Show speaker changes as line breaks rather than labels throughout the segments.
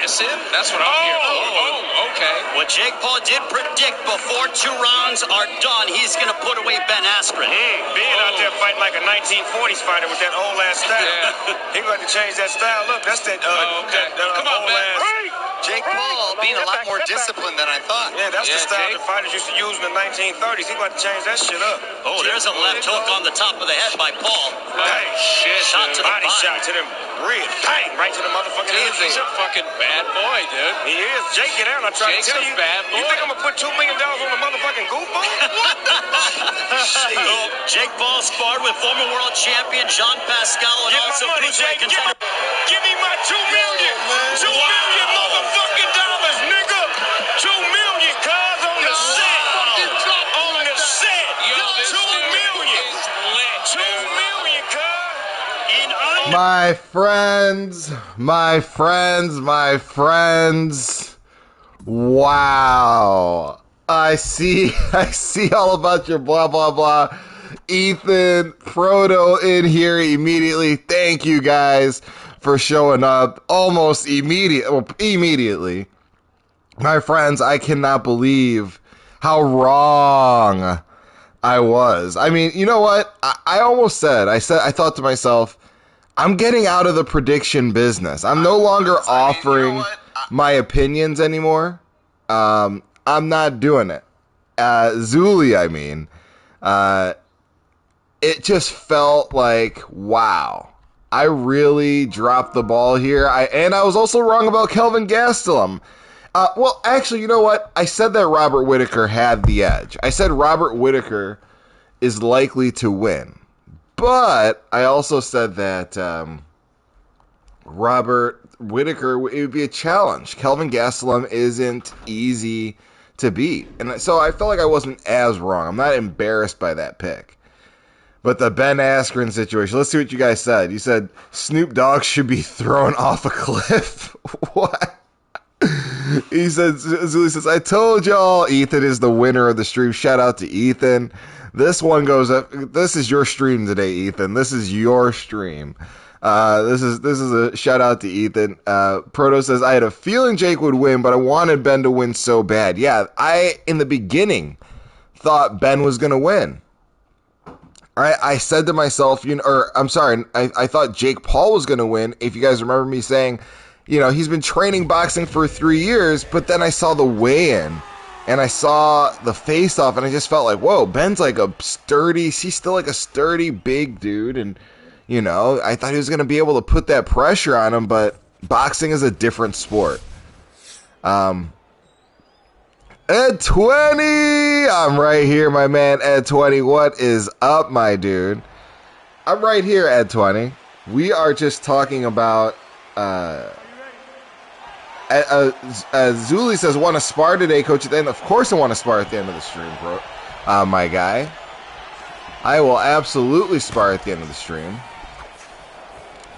medicine? That's what I'm here for. Oh, okay.
What Jake Paul did predict before 2 rounds are done, he's going to put away Ben Askren.
Being out there fighting like a 1940s fighter with that old-ass style.
Yeah.
He got to change that style up. That's that,
Okay. Come on, man.
Jake Paul being a lot more disciplined than I thought.
Yeah, that's the style the fighters used to use in the 1930s. He got to change that shit up.
Oh, there's a left hook on the top of the head by Paul.
Dang,
shit.
Shot to the
body
body.
shot to them ribs. Bang, right to the motherfucking
Dude,
head.
he's a fucking bad boy, dude.
He is. Jake, get out. I try
Jake's
to tell
a
you.
bad boy.
You think I'm going to put $2 million on a motherfucking goofball? What the shit?
Jake Paul sparred with former world champion Jean Pascal and
Get
also
my money, Jake. Give me my $2 million. $2 million motherfucking dollars, nigga. $2 million, cuz, on the set. On the set.
Yo, this
$2 million.
is lit,
$2 million, cuz.
My friends, my friends, my friends. Wow. I see all about your blah, blah, blah. Ethan, Proto in here immediately. Thank you guys for showing up almost immediately. My friends, I cannot believe how wrong I was. I mean, you know what? I almost said, I thought to myself, I'm getting out of the prediction business. I'm no longer offering my opinions anymore. I'm not doing it. Zuli, I mean. It just felt like, wow, I really dropped the ball here. And I was also wrong about Kelvin Gastelum. Well, actually, you know what? I said that Robert Whittaker had the edge. I said Robert Whittaker is likely to win. But I also said that Robert Whittaker, it would be a challenge. Kelvin Gastelum isn't easy to beat. And so I felt like I wasn't as wrong. I'm not embarrassed by that pick. But the Ben Askren situation, let's see what you guys said. You said Snoop Dogg should be thrown off a cliff. What? He said, Zuli says, I told y'all Ethan is the winner of the stream. Shout out to Ethan. This one goes up. This is your stream today, Ethan. This is your stream. This is a shout out to Ethan. Proto says, I had a feeling Jake would win, but I wanted Ben to win so bad. Yeah, I, in the beginning, thought Ben was going to win. I said to myself, I thought Jake Paul was going to win. If you guys remember me saying, he's been training boxing for 3 years, but then I saw the weigh-in and I saw the face-off and I just felt like, whoa, Ben's like he's still like a sturdy big dude. And, I thought he was going to be able to put that pressure on him, but boxing is a different sport. Ed 20, I'm right here, my man. Ed 20, what is up, my dude? I'm right here, Ed 20. We are just talking about. Zuli says, "Want to spar today, Coach?" At the end, of course, I want to spar at the end of the stream, bro. My guy, I will absolutely spar at the end of the stream.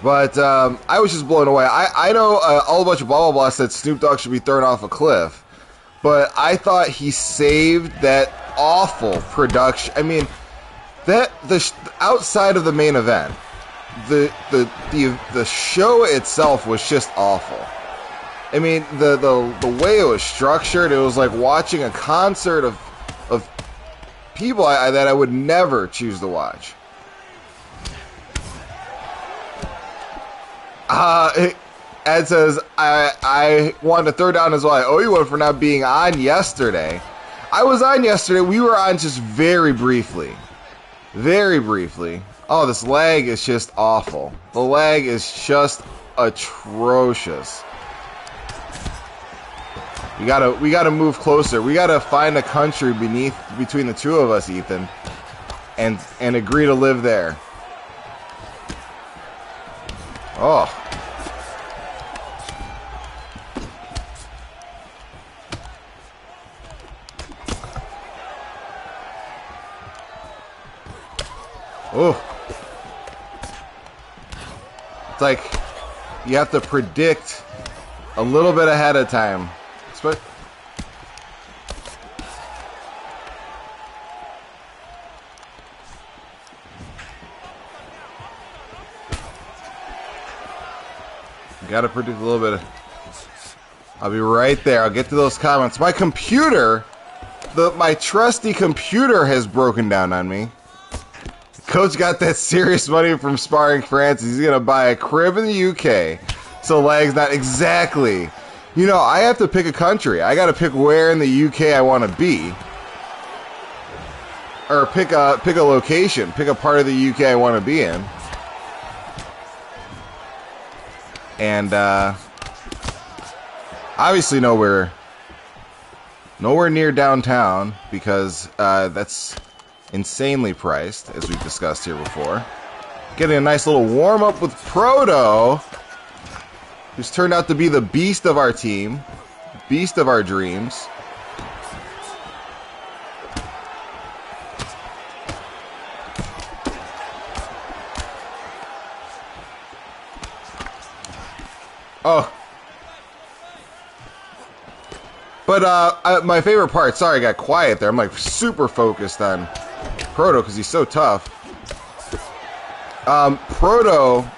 But I was just blown away. I know all a bunch of blah blah blah said Snoop Dogg should be thrown off a cliff. But I thought he saved that awful production. I mean, outside of the main event, the show itself was just awful. I mean, the way it was structured, it was like watching a concert of people that I would never choose to watch. Ed says, I wanted to throw down as well. I owe you one for not being on yesterday. I was on yesterday. We were on just very briefly. Very briefly. Oh, this lag is just awful. The lag is just atrocious. We gotta move closer. We gotta find a country between the two of us, Ethan, and agree to live there. Oh. Oh. It's like you have to predict a little bit ahead of time. You gotta predict a little bit. I'll be right there. I'll get to those comments. My computer, my trusty computer has broken down on me. Coach got that serious money from Sparring France. He's going to buy a crib in the UK. So Lag's not exactly. You know, I have to pick a country. I got to pick where in the UK I want to be. Or pick a location. Pick a part of the UK I want to be in. And obviously nowhere near downtown because that's insanely priced, as we've discussed here before. Getting a nice little warm-up with Proto, who's turned out to be the beast of our team, beast of our dreams. Oh. But my favorite part, sorry I got quiet there, I'm like super focused on Proto because he's so tough. Proto,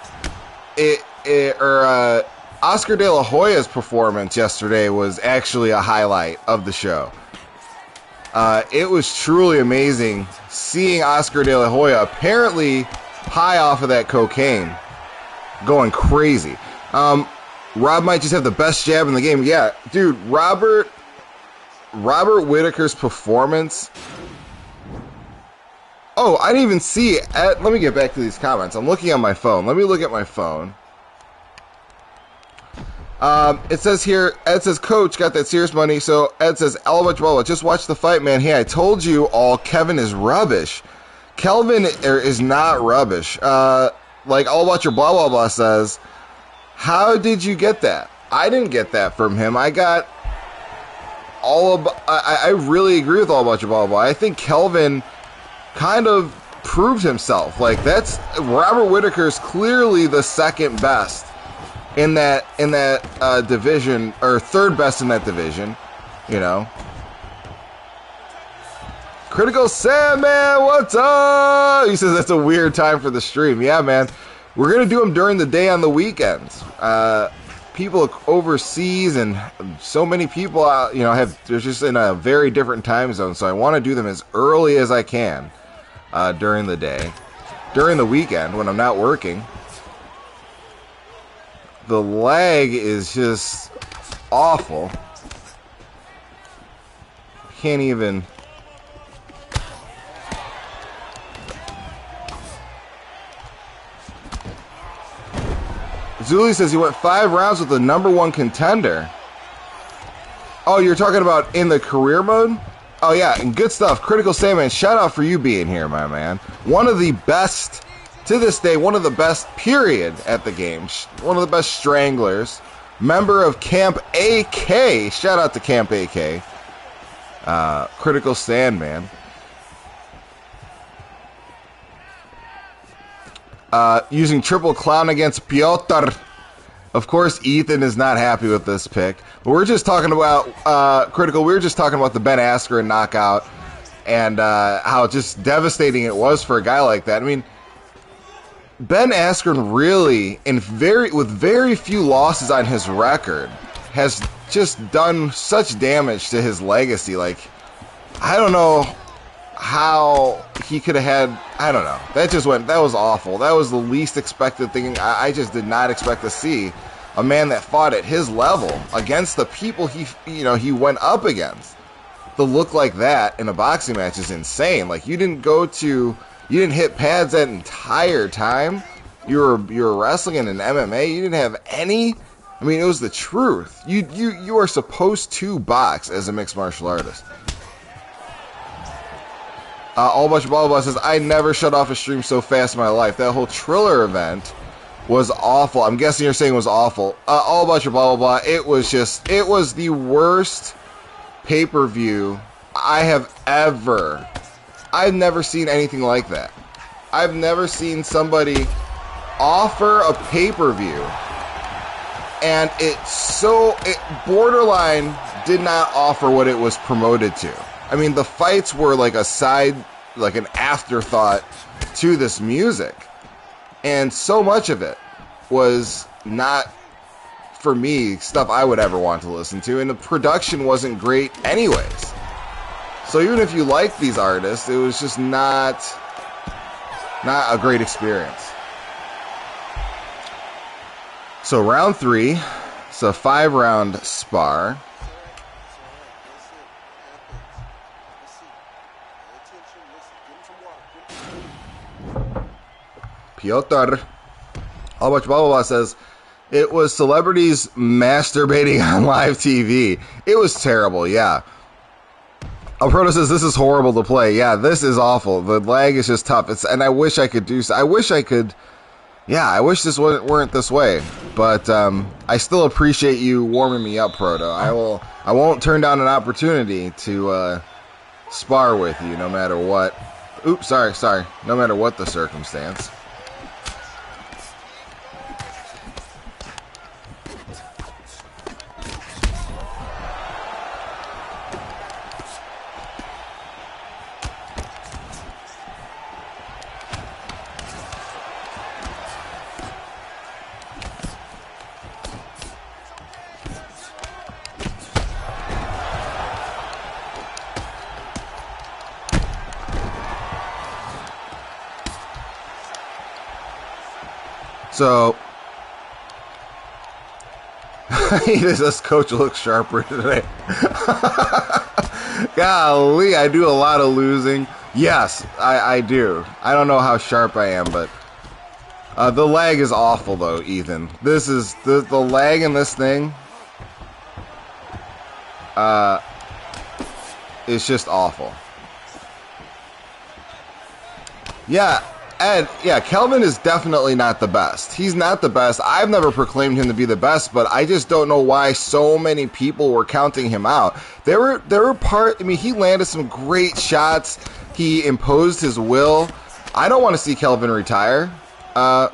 Oscar De La Hoya's performance yesterday was actually a highlight of the show. It was truly amazing seeing Oscar De La Hoya apparently high off of that cocaine, going crazy. Rob might just have the best jab in the game. Yeah, dude, Robert Whittaker's performance. Oh, I didn't even see it. Let me get back to these comments. I'm looking on my phone. Let me look at my phone. It says here, Ed says, Coach got that serious money. So Ed says, Alabama, just watch the fight, man. Hey, I told you all, Kevin is rubbish. Kelvin is not rubbish. Like all about your blah, blah, blah says, how did you get that? I didn't get that from him. I got I really agree with all about your blah, blah, blah. I think Kelvin kind of proved himself. Like that's Robert Whittaker's clearly the second best in that division, or third best in that division, you know. Critical Sam, man, what's up? He says that's a weird time for the stream. Yeah, man. We're going to do them during the day on the weekends. People overseas and so many people, they're just in a very different time zone. So I want to do them as early as I can during the day. During the weekend when I'm not working. The lag is just awful. Can't even... Zuli says he went 5 rounds with the #1 contender. Oh, you're talking about in the career mode? Oh, yeah, and good stuff. Critical Sandman, shout out for you being here, my man. One of the best, to this day, one of the best, period, at the game. One of the best stranglers. Member of Camp AK. Shout out to Camp AK. Critical Sandman. Using triple clown against Piotr. Of course, Ethan is not happy with this pick. But we're just talking about, Critical, we were just talking about the Ben Askren knockout and how just devastating it was for a guy like that. I mean, Ben Askren really, with very few losses on his record, has just done such damage to his legacy. Like, I don't know how he could have had, I don't know. That was awful. That was the least expected thing. I just did not expect to see a man that fought at his level against the people he went up against. The look like that in a boxing match is insane. Like, you didn't hit pads that entire time. You were wrestling in an MMA. You didn't have any. I mean, it was the truth. You are supposed to box as a mixed martial artist. All bunch of blah, blah, blah says, I never shut off a stream so fast in my life. That whole Triller event was awful. I'm guessing you're saying it was awful. All bunch of blah, blah, blah. It was the worst pay-per-view I've never seen anything like that. I've never seen somebody offer a pay-per-view and it borderline did not offer what it was promoted to. I mean, the fights were like an afterthought to this music. And so much of it was not for me, stuff I would ever want to listen to, and the production wasn't great anyways. So even if you like these artists, it was just not a great experience. So round 3, it's a 5-round spar. Piotr How much blah blah blah says it was celebrities masturbating on live TV. It was terrible, yeah. Alproto says this is horrible to play. Yeah, this is awful. The lag is just tough. And I wish I could do so. I wish this weren't this way. But I still appreciate you warming me up, Proto. I won't turn down an opportunity to spar with you no matter what. Oops, sorry. No matter what the circumstance. So, this coach looks sharper today. Golly, I do a lot of losing. Yes, I do. I don't know how sharp I am, but the lag is awful, though, Ethan. This is the lag in this thing. It's just awful. Yeah. Ed, yeah, Kelvin is definitely not the best. He's not the best. I've never proclaimed him to be the best, but I just don't know why so many people were counting him out. There were he landed some great shots. He imposed his will. I don't want to see Kelvin retire. I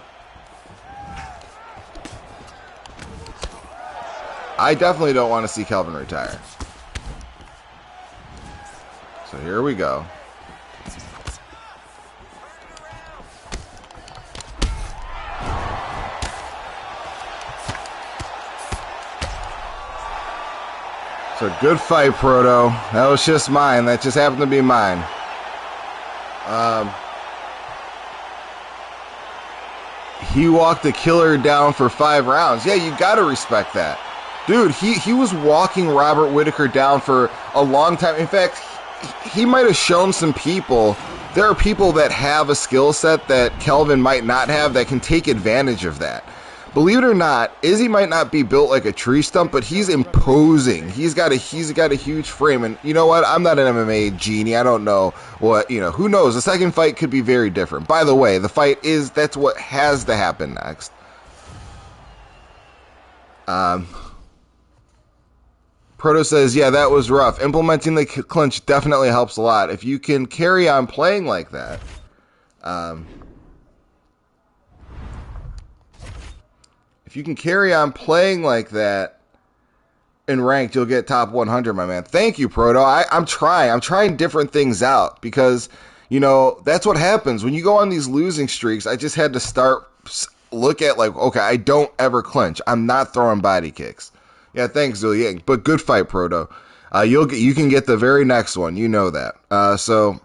definitely don't want to see Kelvin retire. So here we go. So good fight, Proto. That was just mine. That just happened to be mine. He walked the killer down for 5 rounds. Yeah, you got to respect that. Dude, he was walking Robert Whittaker down for a long time. In fact, he might have shown some people. There are people that have a skill set that Kelvin might not have that can take advantage of that. Believe it or not, Izzy might not be built like a tree stump, but he's imposing. He's got a huge frame, and you know what? I'm not an MMA genie. I don't know what, who knows? The second fight could be very different. By the way, that's what has to happen next. Proto says, yeah, that was rough. Implementing the clinch definitely helps a lot. If you can carry on playing like that, if you can carry on playing like that in ranked, you'll get top 100, my man. Thank you, Proto. I'm trying different things out because, that's what happens when you go on these losing streaks. I just had to look at okay, I don't ever clinch. I'm not throwing body kicks. Yeah, thanks, Zuliang. But good fight, Proto. You can get the very next one. You know that. So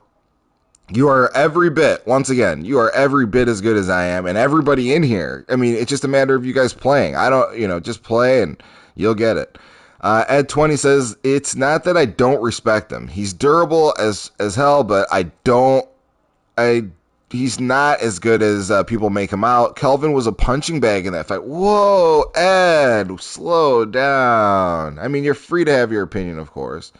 you are every bit as good as I am, and everybody in here. I mean, it's just a matter of you guys playing. I don't, just play and you'll get it. Ed20 says, it's not that I don't respect him. He's durable as hell, but he's not as good as people make him out. Kelvin was a punching bag in that fight. Whoa, Ed, slow down. I mean, you're free to have your opinion, of course.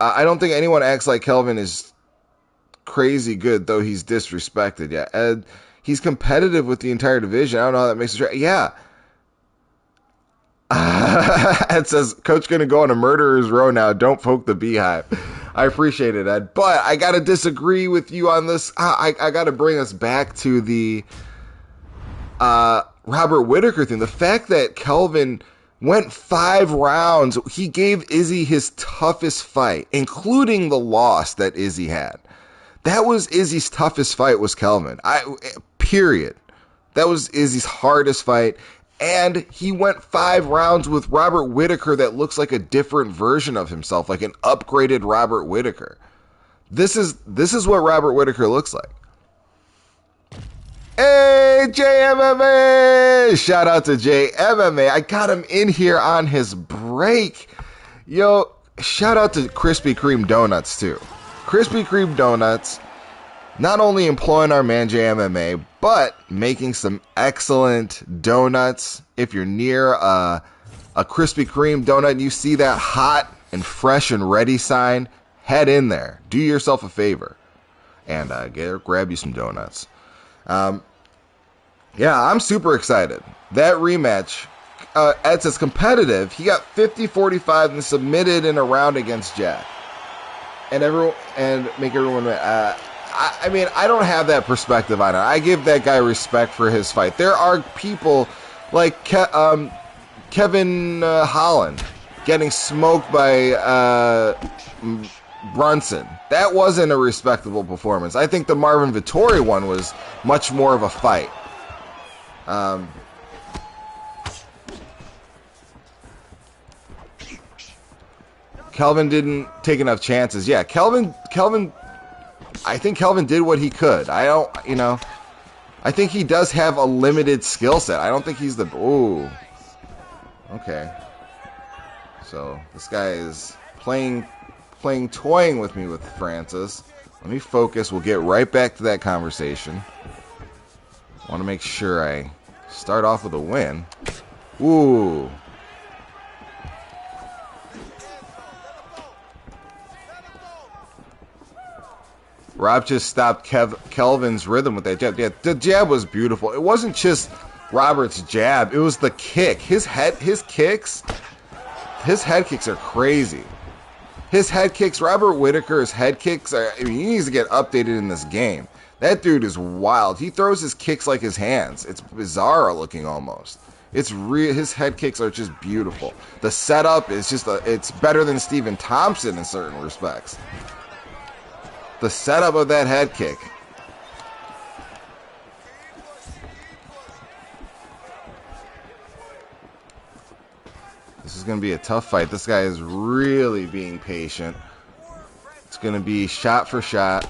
I don't think anyone acts like Kelvin is crazy good, though he's disrespected. Yeah, Ed, he's competitive with the entire division. I don't know how that makes it right. Yeah. Ed says, Coach going to go on a murderer's row now. Don't poke the beehive. I appreciate it, Ed. But I got to disagree with you on this. I got to bring us back to the Robert Whittaker thing. The fact that Kelvin went 5 rounds. He gave Izzy his toughest fight, including the loss that Izzy had. That was Izzy's toughest fight was Kelvin. Period. That was Izzy's hardest fight. And he went 5 rounds with Robert Whittaker that looks like a different version of himself, like an upgraded Robert Whittaker. This is what Robert Whittaker looks like. Hey, JMMA! Shout out to JMMA. I got him in here on his break. Yo, shout out to Krispy Kreme Donuts, too. Krispy Kreme Donuts, not only employing our man JMMA, but making some excellent donuts. If you're near a Krispy Kreme donut and you see that hot and fresh and ready sign, head in there. Do yourself a favor and grab you some donuts. Yeah, I'm super excited. That rematch, Ed says competitive. He got 50-45 and submitted in a round against Jack. And make everyone mad. I mean, I don't have that perspective on it. I give that guy respect for his fight. There are people like Kevin Holland getting smoked by Brunson. That wasn't a respectable performance. I think the Marvin Vettori one was much more of a fight. Kelvin didn't take enough chances. Yeah, Kelvin, I think Kelvin did what he could. I think he does have a limited skill set. I don't think he's the... Ooh. Okay. So, this guy is toying with me with Francis. Let me focus. We'll get right back to that conversation. I want to make sure I start off with a win. Ooh. Rob just stopped Kelvin's rhythm with that jab. Yeah, the jab was beautiful. It wasn't just Robert's jab. It was the kick. His head kicks are crazy. His head kicks, Robert Whittaker's head kicks, he needs to get updated in this game. That dude is wild. He throws his kicks like his hands. It's bizarre looking almost. His head kicks are just beautiful. The setup is it's better than Stephen Thompson in certain respects. The setup of that head kick. This is going to be a tough fight. This guy is really being patient. It's going to be shot for shot.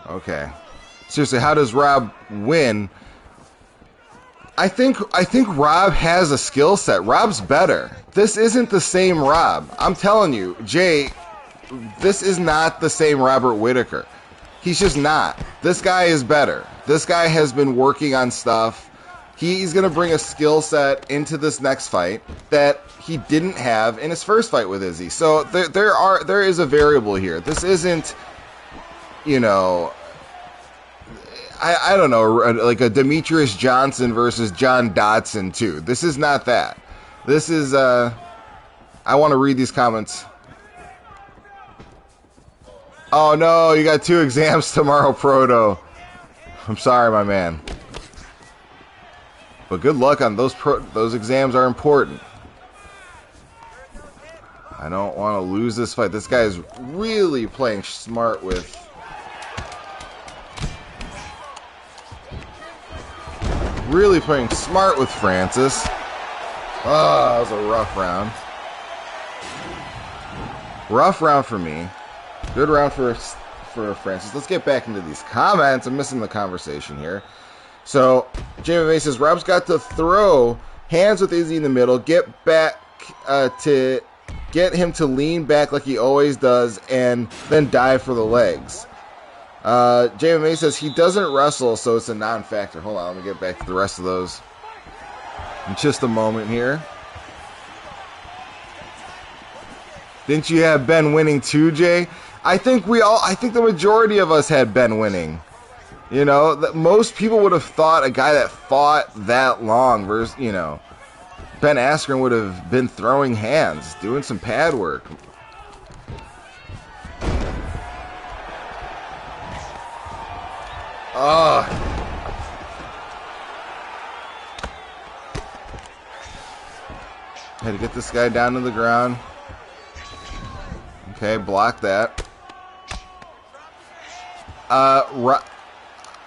Okay. Seriously, how does Rob win? I think Rob has a skill set. Rob's better. This isn't the same Rob. I'm telling you, Jay, this is not the same Robert Whittaker. He's just not. This guy is better. This guy has been working on stuff. He's going to bring a skill set into this next fight that he didn't have in his first fight with Izzy. So there is a variable here. This isn't, I don't know, like a Demetrius Johnson versus John Dodson 2. This is not that. This is, I want to read these comments. Oh no, you got 2 exams tomorrow, Proto. I'm sorry, my man. But good luck on those exams are important. I don't want to lose this fight. This guy is really playing smart with... Really playing smart with Francis. Oh, that was a rough round. Rough round for me. Good round for Francis. Let's get back into these comments. I'm missing the conversation here. So, JMA says, Rob's got to throw hands with Izzy in the middle, get back to get him to lean back like he always does, and then dive for the legs. JMA says he doesn't wrestle, so it's a non-factor. Hold on, let me get back to the rest of those in just a moment here. Didn't you have Ben winning too, Jay? I think the majority of us had Ben winning. Most people would have thought a guy that fought that long versus, Ben Askren would have been throwing hands, doing some pad work. Had to get this guy down to the ground. Okay, block that. I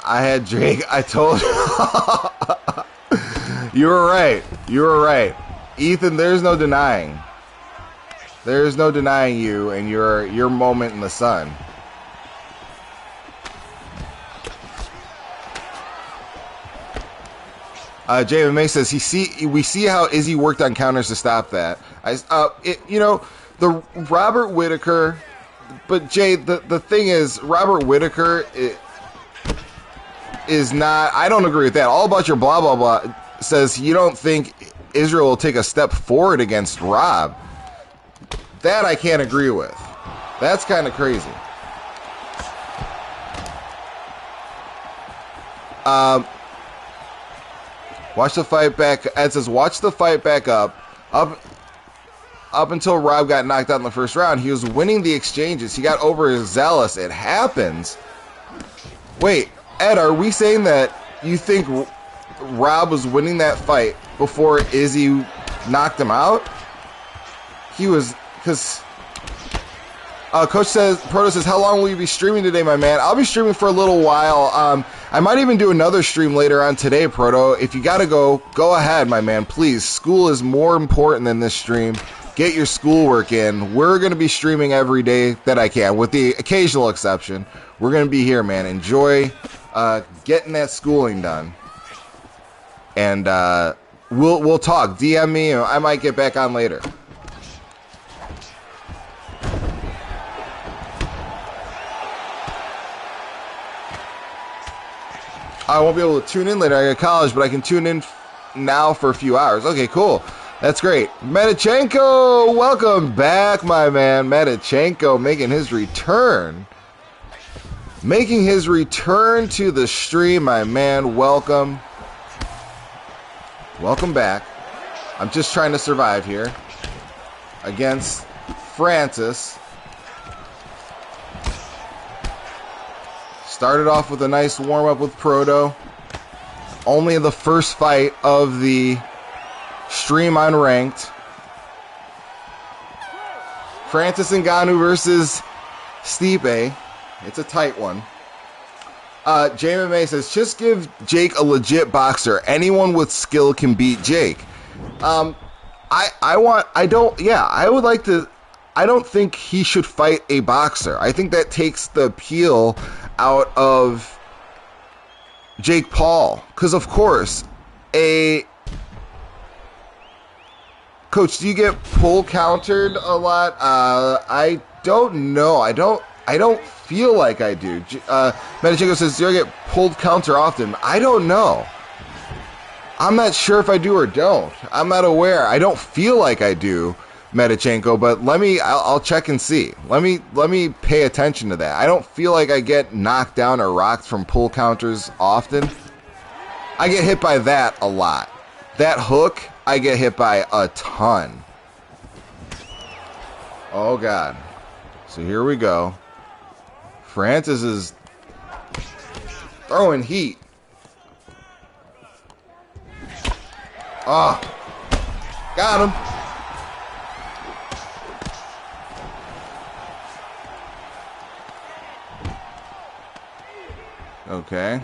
had Jake. I told you. You were right. You were right. Ethan, there's no denying. There's no denying you and your moment in the sun. JMA says we see how Izzy worked on counters to stop that. The Robert Whittaker, but Jay, the thing is, Robert Whittaker is not. I don't agree with that. All about your blah blah blah says you don't think Israel will take a step forward against Rob. That I can't agree with. That's kind of crazy. Watch the fight back. Ed says, watch the fight back up until Rob got knocked out in the first round. He was winning the exchanges. He got overzealous. It happens. Wait, Ed, are we saying that you think Rob was winning that fight before Izzy knocked him out? He was, because Coach says, Proto says, how long will you be streaming today, my man? I'll be streaming for a little while. I might even do another stream later on today, Proto. If you gotta go ahead, my man. Please, school is more important than this stream. Get your schoolwork in. We're gonna be streaming every day that I can, with the occasional exception. We're gonna be here, man. Enjoy getting that schooling done, and we'll talk. DM me, and I might get back on later. I won't be able to tune in later. I got college, but I can tune in now for a few hours. Okay, cool. That's great. Medichenko, welcome back, my man. Medichenko making his return. Making his return to the stream, my man. Welcome. Welcome back. I'm just trying to survive here against Francis. Started off with a nice warm-up with Proto. Only the first fight of the stream unranked. Francis Ngannou versus Stipe. It's a tight one. JMMA says, just give Jake a legit boxer. Anyone with skill can beat Jake. I don't think he should fight a boxer. I think that takes the appeal out of Jake Paul. Because, of course, Coach, do you get pull countered a lot? I don't know. I don't feel like I do. Medichenko says, do I get pulled counter often? I don't know. I'm not sure if I do or don't. I'm not aware. I don't feel like I do, Medichenko, but I'll check and see. Let me pay attention to that. I don't feel like I get knocked down or rocked from pull counters often. I get hit by that a lot. That hook, I get hit by a ton. Oh, God. So here we go. Francis is throwing heat. Oh, got him. Okay.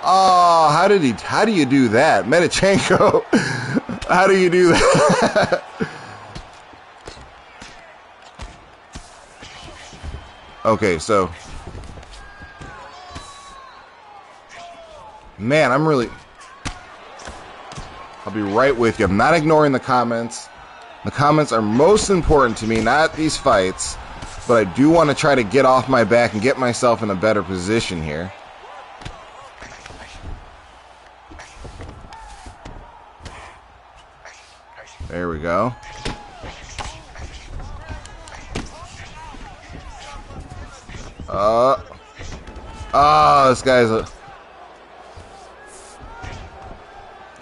Oh, how do you do that? Medichenko, how do you do that? Okay, so, man, I'll be right with you. I'm not ignoring the comments. The comments are most important to me, not these fights, but I do want to try to get off my back and get myself in a better position here. There we go.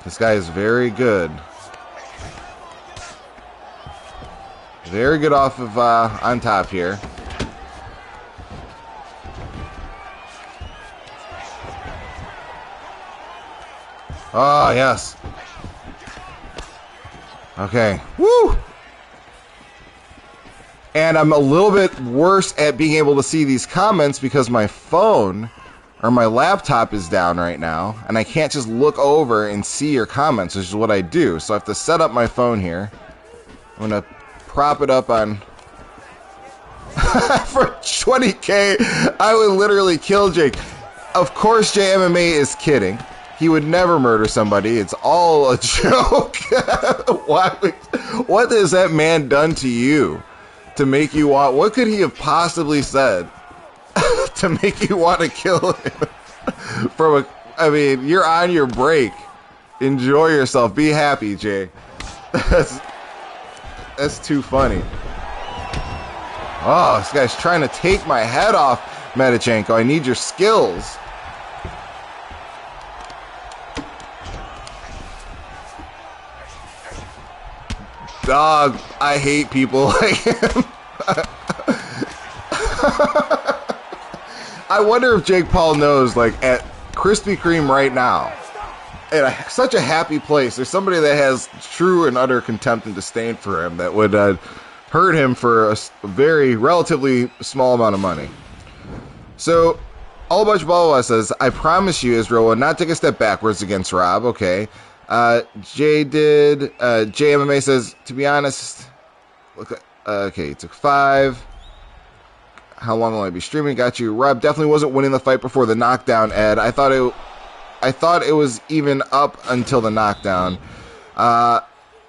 This guy is very good. Very good off of on top here. Oh, yes. Okay. Woo! And I'm a little bit worse at being able to see these comments because my phone or my laptop is down right now, and I can't just look over and see your comments, which is what I do. So I have to set up my phone here. I'm going to prop it up on... For 20K, I would literally kill Jake. Of course, JMMA is kidding. He would never murder somebody. It's all a joke. What has that man done to you to make you want... What could he have possibly said to make you want to kill him? I mean, you're on your break. Enjoy yourself. Be happy, Jay. That's too funny. Oh, this guy's trying to take my head off, Medichenko. I need your skills. Dog, I hate people like him. I wonder if Jake Paul knows, like, at Krispy Kreme right now, at such a happy place, there's somebody that has true and utter contempt and disdain for him that would hurt him for a very relatively small amount of money. So, All About Your Blah Blah says, I promise you, Israel will not take a step backwards against Rob. Okay. JMMA says, to be honest, okay, he took 5. How long will I be streaming? Got you. Rob definitely wasn't winning the fight before the knockdown, Ed. I thought it was even up until the knockdown.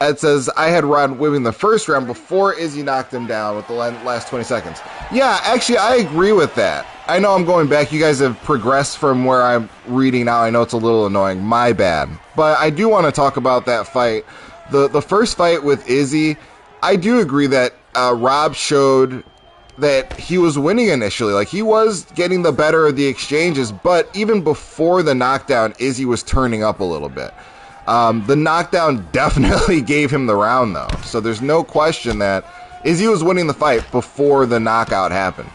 Ed says, I had Rod winning the first round before Izzy knocked him down with the last 20 seconds. Yeah, actually, I agree with that. I know I'm going back. You guys have progressed from where I'm reading now. I know it's a little annoying. My bad. But I do want to talk about that fight. The first fight with Izzy, I do agree that Rob showed that he was winning initially. Like, he was getting the better of the exchanges, but even before the knockdown, Izzy was turning up a little bit. The knockdown definitely gave him the round, though. So there's no question that Izzy was winning the fight before the knockout happened.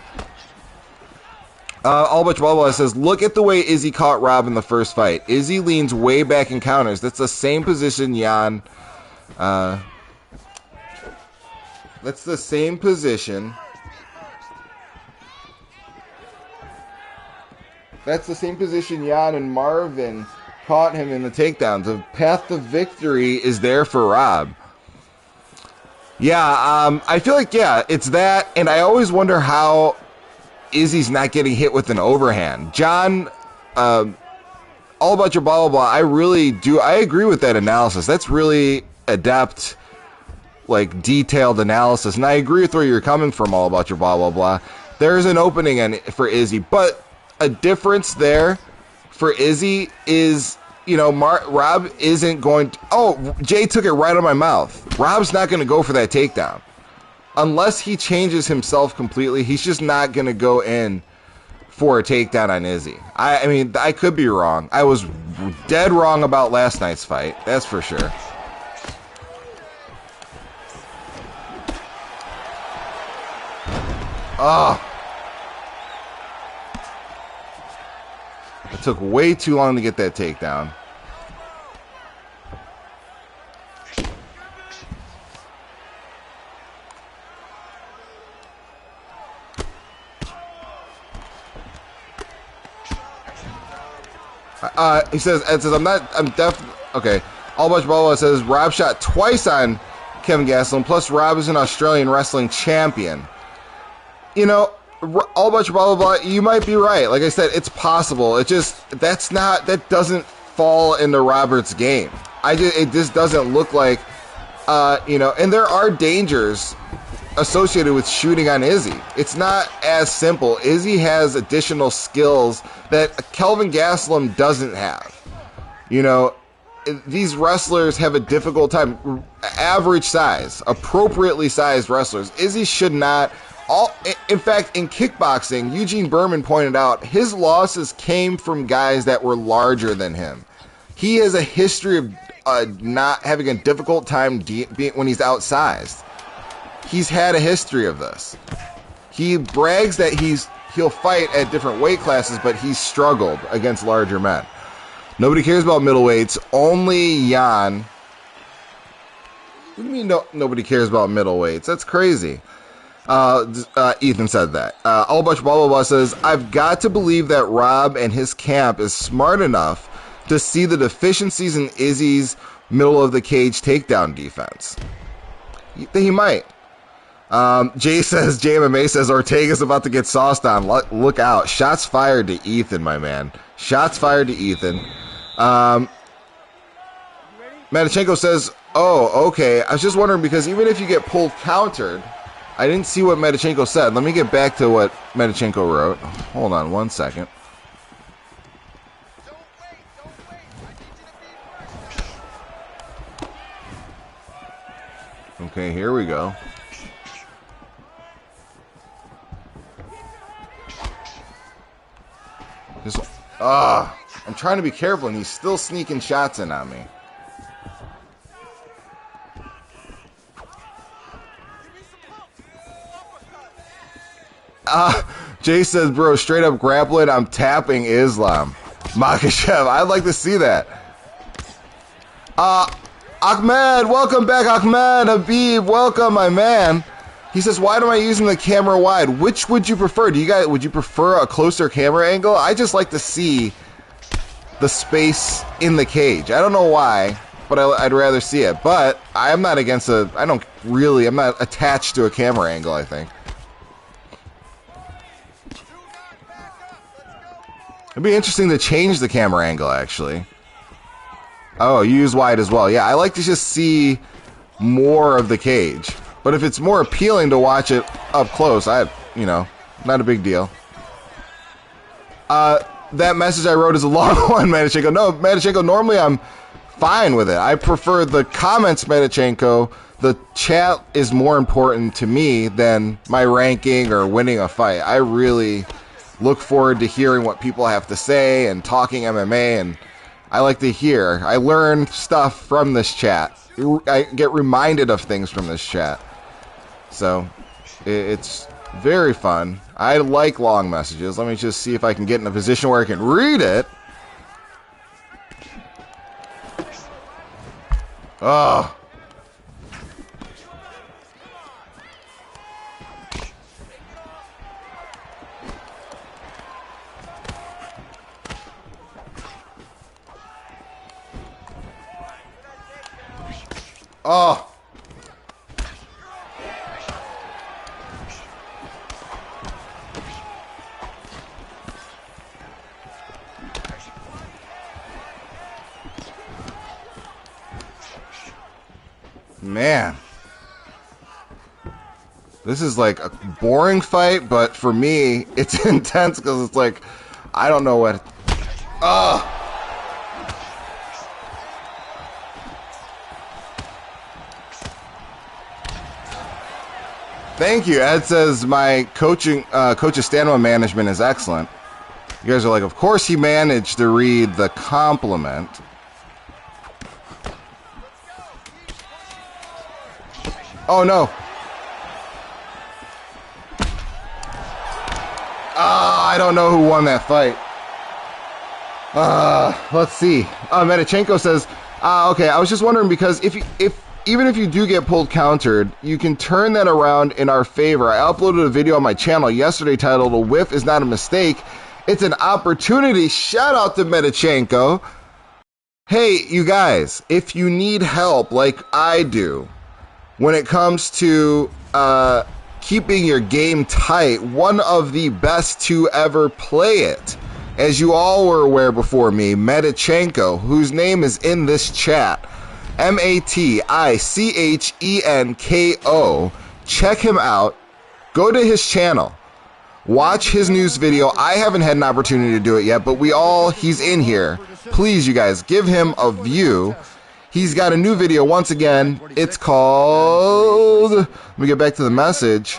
All But Blah Blah says, look at the way Izzy caught Rob in the first fight. Izzy leans way back and counters. That's the same position Jan... that's the same position... That's the same position Jan and Marvin caught him in the takedowns. The path to victory is there for Rob. Yeah, I feel like, yeah, it's that, and I always wonder how Izzy's not getting hit with an overhand. John, All About Your Blah Blah Blah, I really do, I agree with that analysis. That's really adept, like, detailed analysis, and I agree with where you're coming from, All About Your Blah Blah Blah. There's an opening for Izzy, but a difference there for Izzy is, you know, Rob isn't going to... Oh, Jay took it right out of my mouth. Rob's not going to go for that takedown. Unless he changes himself completely, he's just not going to go in for a takedown on Izzy. I mean, I could be wrong. I was dead wrong about last night's fight. That's for sure. Oh. It took way too long to get that takedown. He says, Ed says, okay. All About Your Blah Blah says, Rob shot twice on Kevin Gastelum, plus Rob is an Australian wrestling champion. You know, All About Your Blah Blah Blah, you might be right. Like I said, it's possible. It just, that doesn't fall into Robert's game. It just doesn't look like, you know, and there are dangers associated with shooting on Izzy. It's not as simple. Izzy has additional skills that Kelvin Gastelum doesn't have. You know, these wrestlers have a difficult time. Average size, appropriately sized wrestlers. Izzy should not... In fact, in kickboxing, Eugene Berman pointed out his losses came from guys that were larger than him. He has a history of not having a difficult time when he's outsized. He's had a history of this. He brags that he'll fight at different weight classes, but he's struggled against larger men. Nobody cares about middleweights. Only Jan. What do you mean nobody cares about middleweights? That's crazy. Ethan said that. All bunch blah blah blah says, I've got to believe that Rob and his camp is smart enough to see the deficiencies in Izzy's middle of the cage takedown defense. He might. JMMA says Ortega's about to get sauced on. Look out. Shots fired to Ethan, my man. Shots fired to Ethan. Matachenko says, oh, okay. I was just wondering because even if you get pulled countered, I didn't see what Matachenko said. Let me get back to what Matachenko wrote. Hold on one second. Okay, here we go. I'm trying to be careful, and he's still sneaking shots in on me. Jay says, bro, straight up grappling, I'm tapping Islam. Makhachev, I'd like to see that. Ahmed, welcome back, Ahmed. Habib, welcome, my man. He says, why am I using the camera wide? Which would you prefer? Would you prefer a closer camera angle? I just like to see the space in the cage. I don't know why, but I'd rather see it. But I'm not against I'm not attached to a camera angle, I think. It'd be interesting to change the camera angle, actually. Oh, you use wide as well. Yeah, I like to just see more of the cage. But if it's more appealing to watch it up close, not a big deal. That message I wrote is a long one, Matachenko. No, Matachenko, normally I'm fine with it. I prefer the comments, Matachenko. The chat is more important to me than my ranking or winning a fight. I really look forward to hearing what people have to say and talking MMA, and I like to hear. I learn stuff from this chat. I get reminded of things from this chat. So, it's very fun. I like long messages. Let me just see if I can get in a position where I can read it. Oh. Oh. Man, this is like a boring fight, but for me, it's intense because it's like, I don't know what. Thank you. Ed says my coach's stamina management is excellent. You guys are like, of course he managed to read the compliment. Oh, no. I don't know who won that fight. Let's see. Matachenko says, okay, I was just wondering because even if you do get pulled countered, you can turn that around in our favor. I uploaded a video on my channel yesterday titled, "A whiff is not a mistake. It's an opportunity." Shout out to Matachenko. Hey, you guys, if you need help like I do, when it comes to keeping your game tight, one of the best to ever play it, as you all were aware before me, Matachenko, whose name is in this chat, Matichenko. Check him out. Go to his channel. Watch his news video. I haven't had an opportunity to do it yet, but he's in here. Please, you guys, give him a view. He's got a new video once again. It's called, let me get back to the message.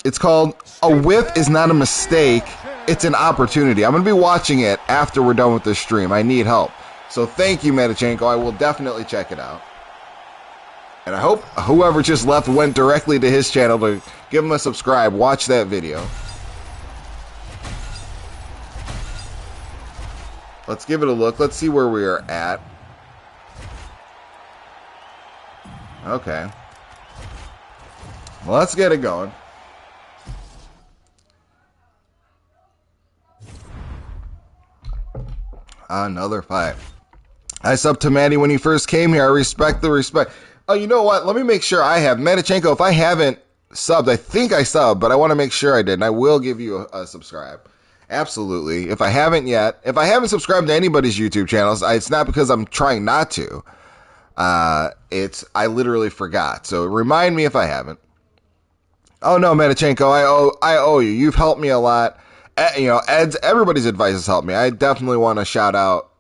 It's called "A Whip is Not a Mistake. It's an Opportunity." I'm going to be watching it after we're done with this stream. I need help. So thank you, Matachenko. I will definitely check it out. And I hope whoever just left went directly to his channel to give him a subscribe. Watch that video. Let's give it a look. Let's see where we are at. Okay. Well, let's get it going. Another fight. I subbed to Maddie when he first came here. I respect the respect. Oh, you know what? Let me make sure I have. Medichenko, if I haven't subbed, I think I subbed, but I want to make sure I did, and I will give you a subscribe. Absolutely. If I haven't yet, if I haven't subscribed to anybody's YouTube channels, it's not because I'm trying not to. I literally forgot. So remind me if I haven't. Oh no, Medichenko, I owe you. You've helped me a lot. Everybody's advice has helped me. I definitely want to shout out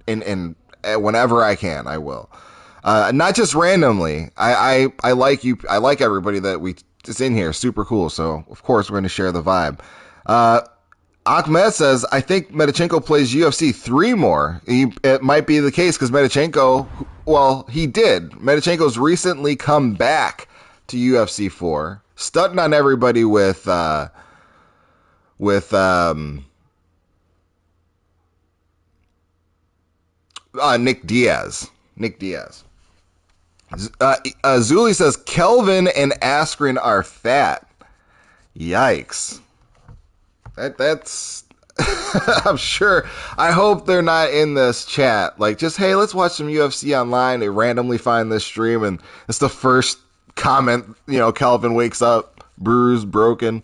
in whenever I can. I will. Not just randomly. I like you. I like everybody that is in here. Super cool. So of course we're going to share the vibe. Ahmed says, I think Medichenko plays UFC 3 more. It might be the case because Medichenko, well, he did. Medichenko's recently come back to UFC 4, stunting on everybody with Nick Diaz. Zuli says, Kelvin and Askren are fat. Yikes. That's I'm sure. I hope they're not in this chat. Like, just, hey, let's watch some UFC online. They randomly find this stream, and it's the first comment, Kelvin wakes up, bruised, broken.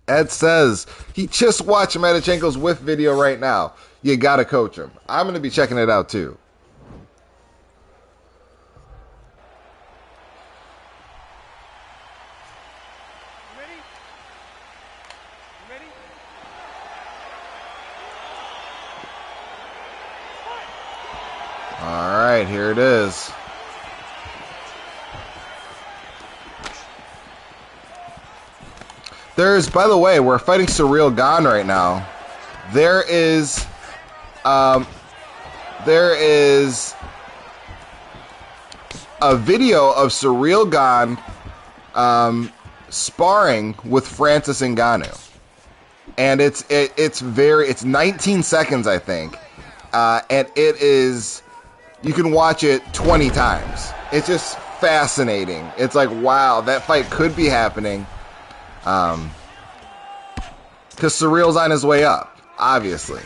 Ed says, he just watched Medichenko's whiff video right now. You gotta coach him. I'm gonna be checking it out too. All right, here it is. By the way, we're fighting Surreal Gone right now. There is a video of Surreal Gone sparring with Francis Ngannou, and it's 19 seconds, I think, and it is, you can watch it 20 times. It's just fascinating. It's like, wow, that fight could be happening. Because Surreal's on his way up, obviously.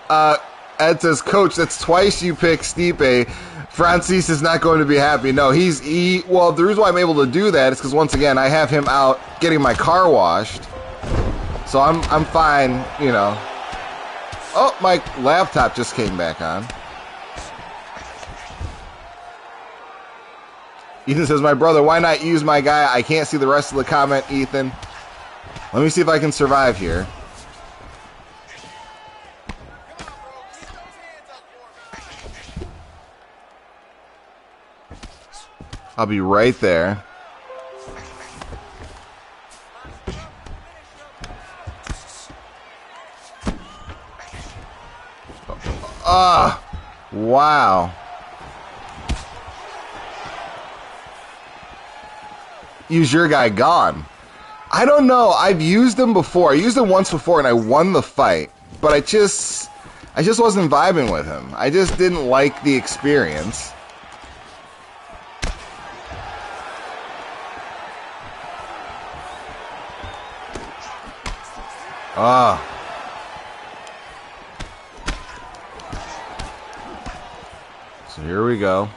Ed says, Coach, that's twice you pick Stipe. Francis is not going to be happy. No, well, the reason why I'm able to do that is because, once again, I have him out getting my car washed. So I'm fine, Oh, my laptop just came back on. Ethan says, my brother, why not use my guy? I can't see the rest of the comment, Ethan. Let me see if I can survive here. I'll be right there. Wow. Use your guy, Gone. I don't know. I've used him before. I used him once before and I won the fight, but I just wasn't vibing with him. I just didn't like the experience. So here we go.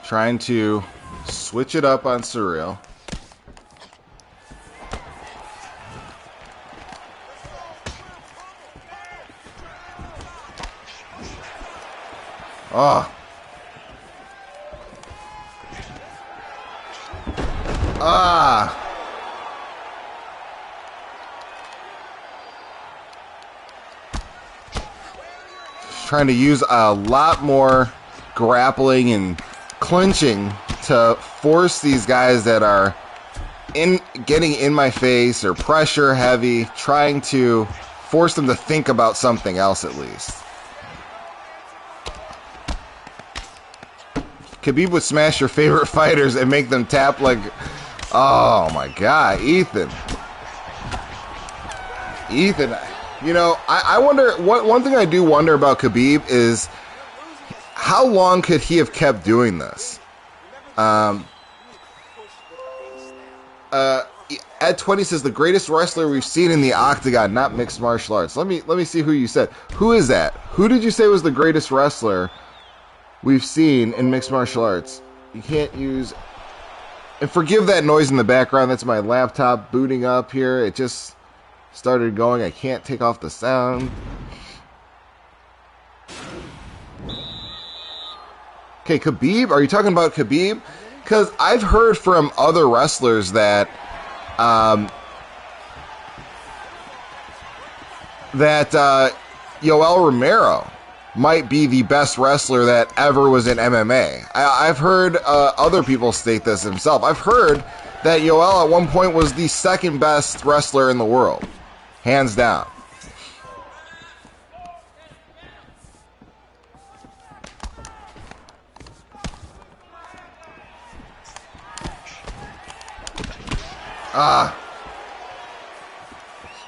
Trying to switch it up on Surreal. Trying to use a lot more grappling and clinching to force these guys that are getting in my face or pressure heavy, trying to forced him to think about something else at least. Khabib would smash your favorite fighters and make them tap like... Oh my God, Ethan. Ethan, you know, I wonder... One thing I do wonder about Khabib is how long could he have kept doing this? Ed 20 says the greatest wrestler we've seen in the octagon, not mixed martial arts. Let me see who you said. Who is that? Who did you say was the greatest wrestler we've seen in mixed martial arts? You can't use... And forgive that noise in the background. That's my laptop booting up here. It just started going. I can't take off the sound. Okay, Khabib? Are you talking about Khabib? Because I've heard from other wrestlers that Yoel Romero might be the best wrestler that ever was in MMA. I've heard other people state this himself. I've heard that Yoel at one point was the second best wrestler in the world. Hands down.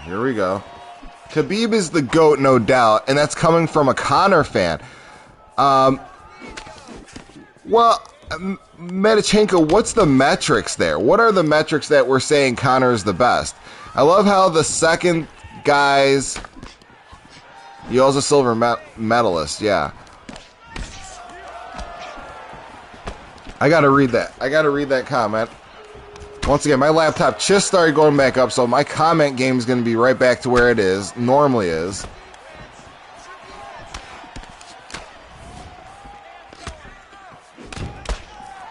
Here we go. Khabib is the GOAT, no doubt, and that's coming from a Conor fan. Medichenko, what's the metrics there? What are the metrics that we're saying Conor is the best? I love how the second guy's... Yoel's a silver medalist, yeah. I gotta read that. I gotta read that comment. Once again, my laptop just started going back up, so my comment game is going to be right back to where it is, normally is.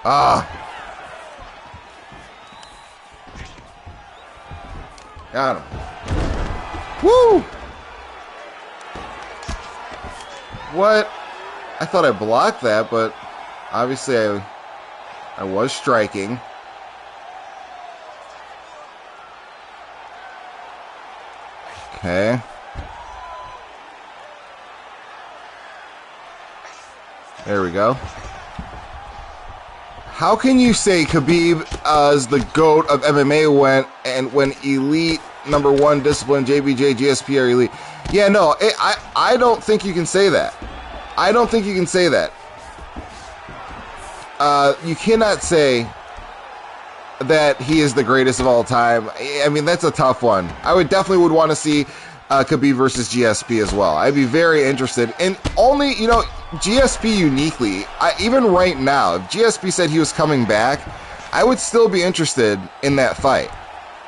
Got him. Woo! What? I thought I blocked that, but obviously I was striking. Okay. There we go. How can you say Khabib is the GOAT of MMA when elite number one discipline JBJ, GSP are elite? Yeah, no, I don't think you can say that. I don't think you can say that. You cannot say that he is the greatest of all time. I mean, that's a tough one. I definitely would want to see Khabib versus GSP as well. I'd be very interested. And only, you know, GSP uniquely, even right now, if GSP said he was coming back, I would still be interested in that fight.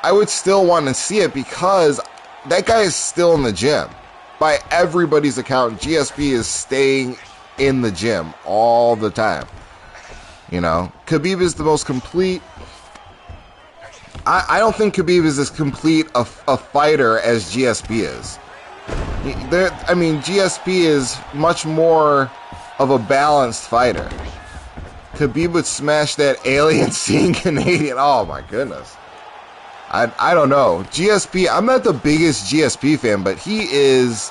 I would still want to see it because that guy is still in the gym. By everybody's account, GSP is staying in the gym all the time. You know, Khabib is the most complete... I don't think Khabib is as complete a fighter as GSP is. I mean, GSP is much more of a balanced fighter. Khabib would smash that alien seeing Canadian. Oh my goodness. I don't know. GSP, I'm not the biggest GSP fan, but he is...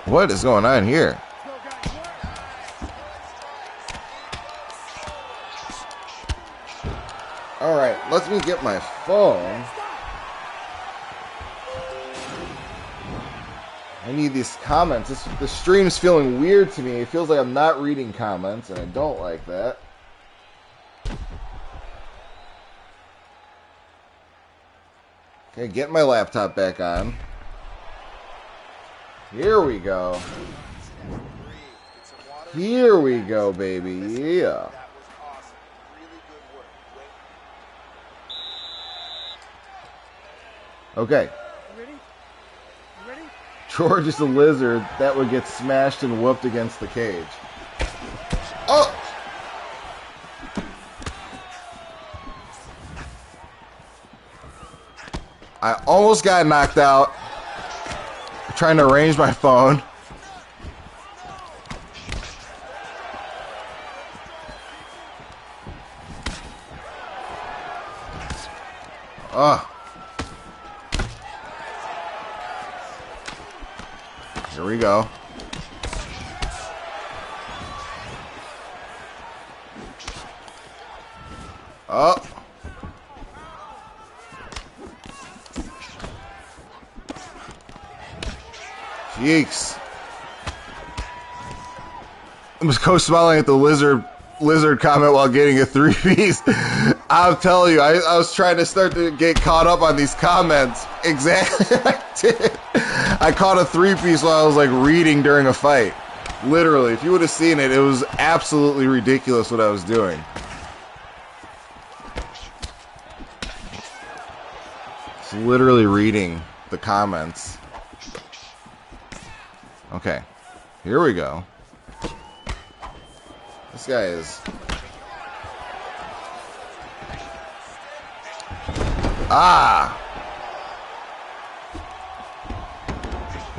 What is going on here? Alright, let me get my phone. I need these comments. The stream's feeling weird to me. It feels like I'm not reading comments, and I don't like that. Okay, get my laptop back on. Here we go. Here we go, baby. Yeah. Okay. George is a lizard that would get smashed and whooped against the cage. Oh! I almost got knocked out. Trying to arrange my phone. Oh. Here we go. Oh. Jeeks. Was Coach smiling at the lizard comment while getting a 3-piece? I'll tell you, I was trying to start to get caught up on these comments. Exactly. I did. I caught a 3-piece while I was like reading during a fight. Literally, if you would have seen it, it was absolutely ridiculous what I was doing. It's literally reading the comments. Okay, here we go. This guy is... Ah!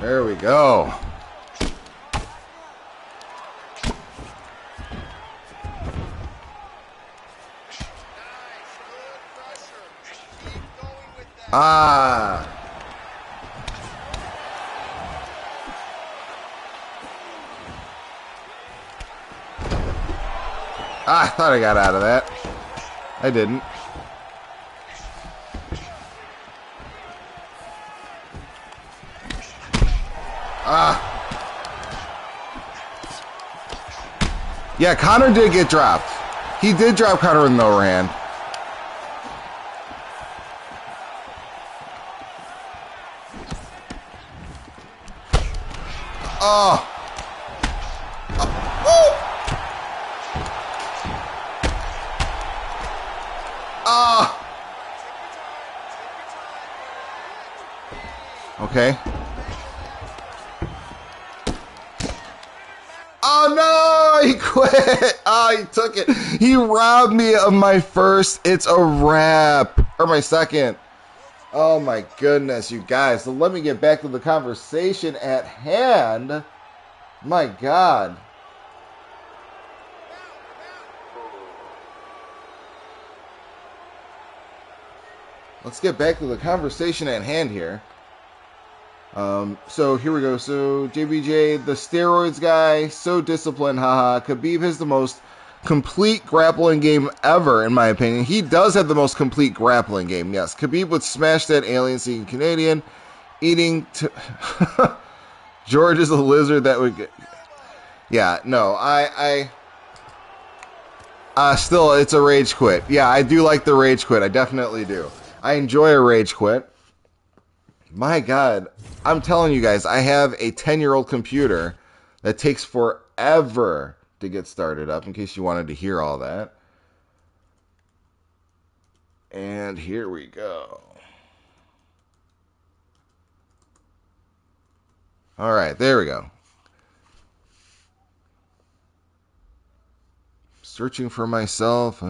There we go. Ah! I thought I got out of that. I didn't. Ah. Yeah, Connor did get dropped. He did drop Connor with an overhand. Oh. Okay. Oh no, he quit. Oh, he took it. He robbed me of my first. It's a wrap. Or my second. Oh my goodness, you guys. So let me get back to the conversation at hand. My God. Let's get back to the conversation at hand here. So here we go. So JBJ, the steroids guy, so disciplined, haha. Khabib has the most complete grappling game ever, in my opinion. He does have the most complete grappling game, yes. Khabib would smash that alien seeing Canadian, eating George is a lizard that would get... Yeah, no, still, it's a rage quit. Yeah, I do like the rage quit. I definitely do. I enjoy a rage quit. My God, I'm telling you guys, I have a 10-year-old computer that takes forever to get started up, in case you wanted to hear all that. And here we go. All right, there we go. Searching for myself.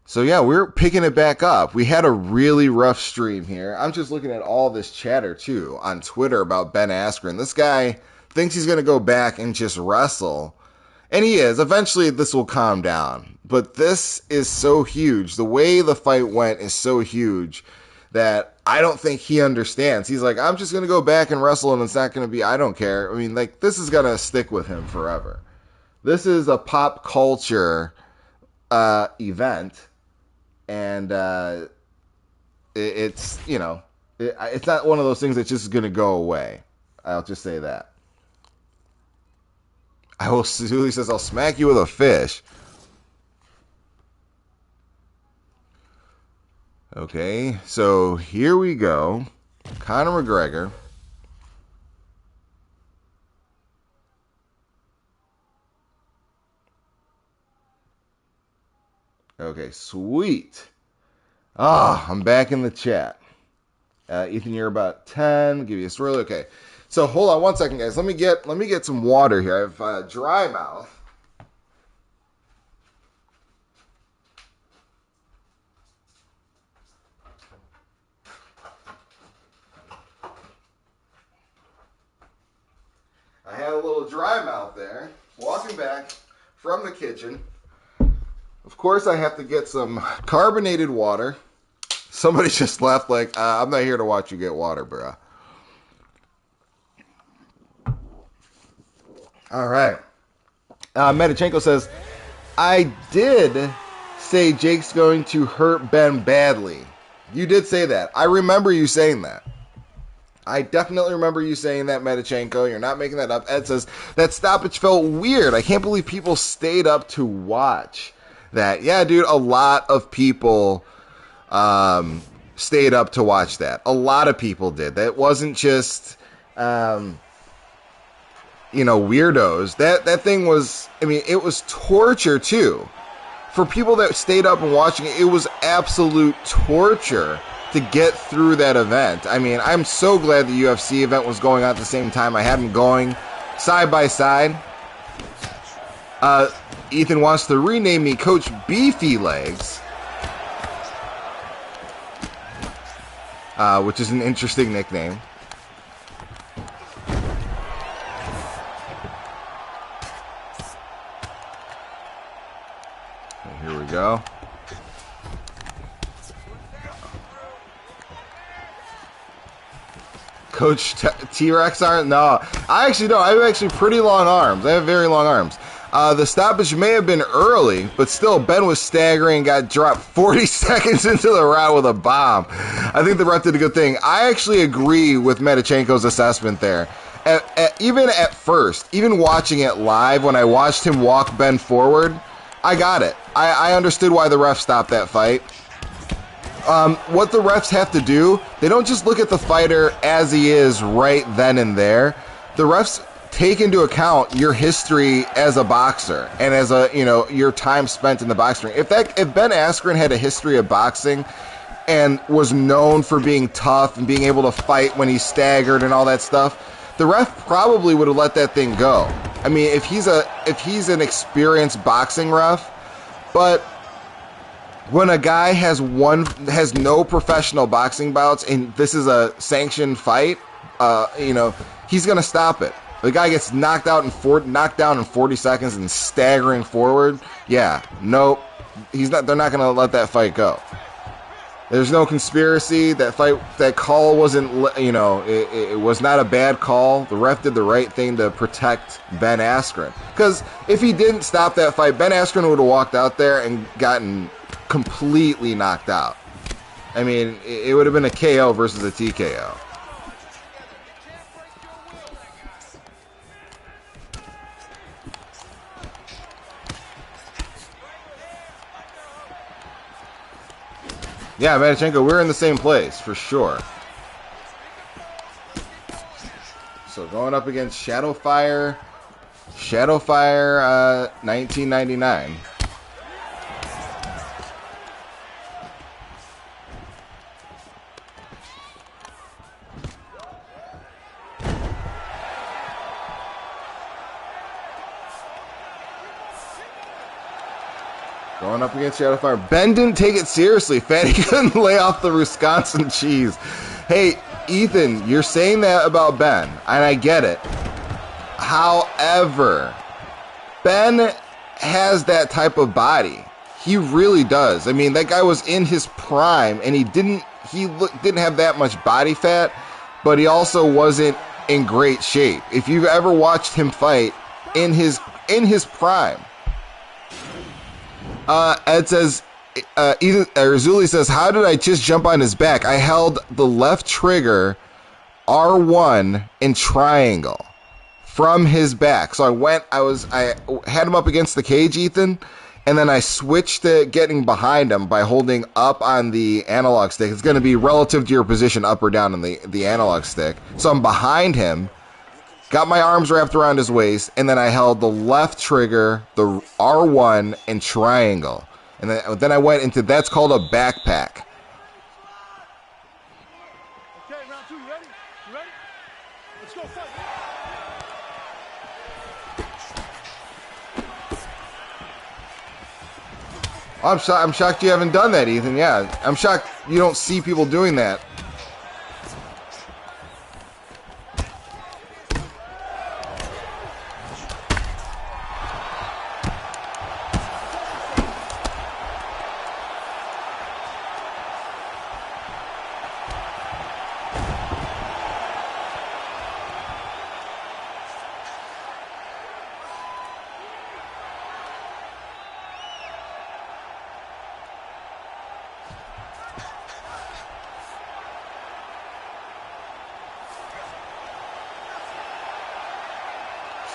So yeah, we're picking it back up. We had a really rough stream here. I'm just looking at all this chatter too on Twitter about Ben Askren. This guy thinks he's going to go back and just wrestle. And he is. Eventually this will calm down. But this is so huge. The way the fight went is so huge that I don't think he understands. He's like, I'm just going to go back and wrestle and it's not going to be, I don't care. I mean, like, this is going to stick with him forever. This is a pop culture event. And it's, you know, it's not one of those things that's just going to go away. I'll just say that. Julie says, I'll smack you with a fish. Okay, so here we go. Conor McGregor. Okay, sweet. Ah, I'm back in the chat. Ethan, you're about 10. Give you a swirl. Okay, so hold on one second, guys. Let me get some water here. I have dry mouth. I had a little dry mouth there. Walking back from the kitchen. Of course, I have to get some carbonated water. Somebody just left like, I'm not here to watch you get water, bruh. All right. Medichenko says, I did say Jake's going to hurt Ben badly. You did say that. I remember you saying that. I definitely remember you saying that, Medichenko. You're not making that up. Ed says, that stoppage felt weird. I can't believe people stayed up to watch that. Yeah, dude, a lot of people stayed up to watch that. A lot of people did. That wasn't just, weirdos. That thing was, it was torture, too. For people that stayed up and watching it, it was absolute torture to get through that event. I'm so glad the UFC event was going on at the same time. I had them going side by side. Ethan wants to rename me Coach Beefy Legs, which is an interesting nickname. Here we go. Coach T-Rex arms? No, I actually don't. I have actually pretty long arms. I have very long arms. The stoppage may have been early, but still, Ben was staggering and got dropped 40 seconds into the round with a bomb. I think the ref did a good thing. I actually agree with Medichenko's assessment there. Even at first, even watching it live, when I watched him walk Ben forward, I got it. I understood why the ref stopped that fight. What the refs have to do, they don't just look at the fighter as he is right then and there. The refs take into account your history as a boxer and as your time spent in the boxing ring. If Ben Askren had a history of boxing and was known for being tough and being able to fight when he staggered and all that stuff, the ref probably would have let that thing go. If he's an experienced boxing ref, but when a guy has no professional boxing bouts and this is a sanctioned fight, he's gonna stop it. The guy gets knocked down in 40 seconds and staggering forward. Yeah, nope. They're not gonna let that fight go. There's no conspiracy. That call wasn't, it was not a bad call. The ref did the right thing to protect Ben Askren. Because if he didn't stop that fight, Ben Askren would have walked out there and gotten completely knocked out. It would have been a KO versus a TKO. Yeah, Medichenko, we're in the same place, for sure. So going up against Shadowfire 1999. Going up against Shadowfire. Ben didn't take it seriously. Fatty couldn't lay off the Wisconsin cheese. Hey, Ethan, you're saying that about Ben, and I get it. However, Ben has that type of body. He really does. That guy was in his prime, and he didn't have that much body fat, but he also wasn't in great shape. If you've ever watched him fight in his prime. Ed says, Zuli says, how did I just jump on his back? I held the left trigger R1 in triangle from his back. So I had him up against the cage, Ethan, and then I switched to getting behind him by holding up on the analog stick. It's going to be relative to your position, up or down on the analog stick. So I'm behind him, got my arms wrapped around his waist, and then I held the left trigger, the R1, and triangle. And then I went into, that's called a backpack.
Okay, round two, you ready? You ready? Let's go fight.
I'm shocked you haven't done that, Ethan. Yeah, I'm shocked you don't see people doing that.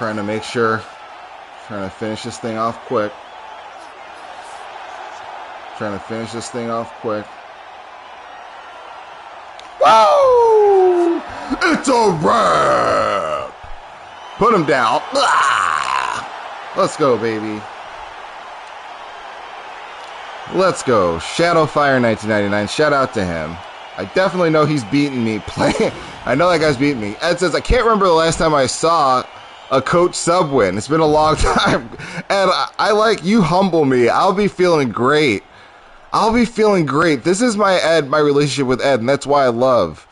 Trying to make sure. Trying to finish this thing off quick. Trying to finish this thing off quick. Woo! It's a wrap! Put him down. Ah! Let's go, baby. Let's go. Shadowfire 1999. Shout out to him. I definitely know he's beating me. I know that guy's beating me. Ed says, I can't remember the last time I saw a coach sub win. It's been a long time. And I like you humble me. I'll be feeling great. I'll be feeling great. This is my relationship with Ed, and that's why I love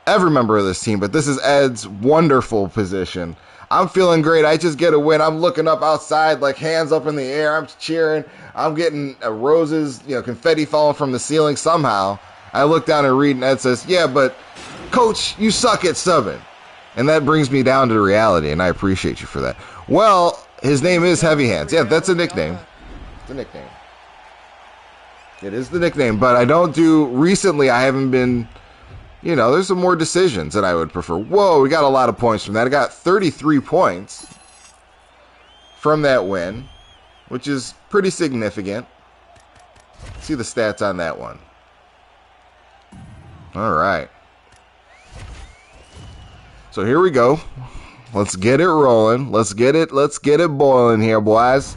every member of this team. But this is Ed's wonderful position. I'm feeling great. I just get a win. I'm looking up outside, like hands up in the air. I'm cheering. I'm getting roses, confetti falling from the ceiling somehow. I look down and read, and Ed says, yeah, but coach, you suck at subbing. And that brings me down to reality, and I appreciate you for that. Well, his name is Heavy Hands. Yeah, that's a nickname. It's a nickname. It is the nickname, but recently I haven't been, there's some more decisions that I would prefer. Whoa, we got a lot of points from that. I got 33 points from that win, which is pretty significant. See the stats on that one. All right. So here we go. Let's get it rolling. Let's get it boiling here, boys.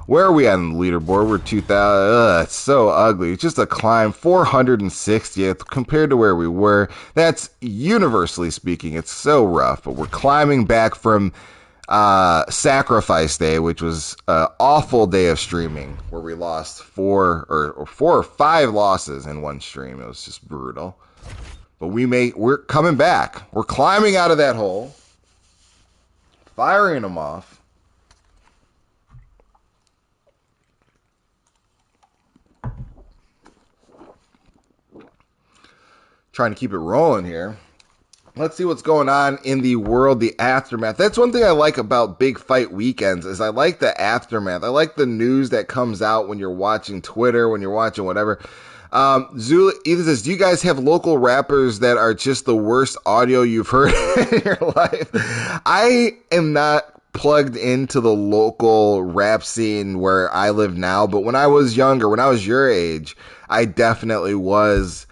Where are we on the leaderboard? We're 2,000. It's so ugly. It's just a climb. 460th compared to where we were. That's universally speaking. It's so rough. But we're climbing back from Sacrifice Day, which was an awful day of streaming, where we lost four or five losses in one stream. It was just brutal. But we're coming back. We're climbing out of that hole, firing them off. Trying to keep it rolling here. Let's see what's going on in the world, the aftermath. That's one thing I like about big fight weekends is I like the aftermath. I like the news that comes out when you're watching Twitter, when you're watching whatever. Zula either says, do you guys have local rappers that are just the worst audio you've heard in your life? I am not plugged into the local rap scene where I live now, but when I was younger, when I was your age, I definitely was.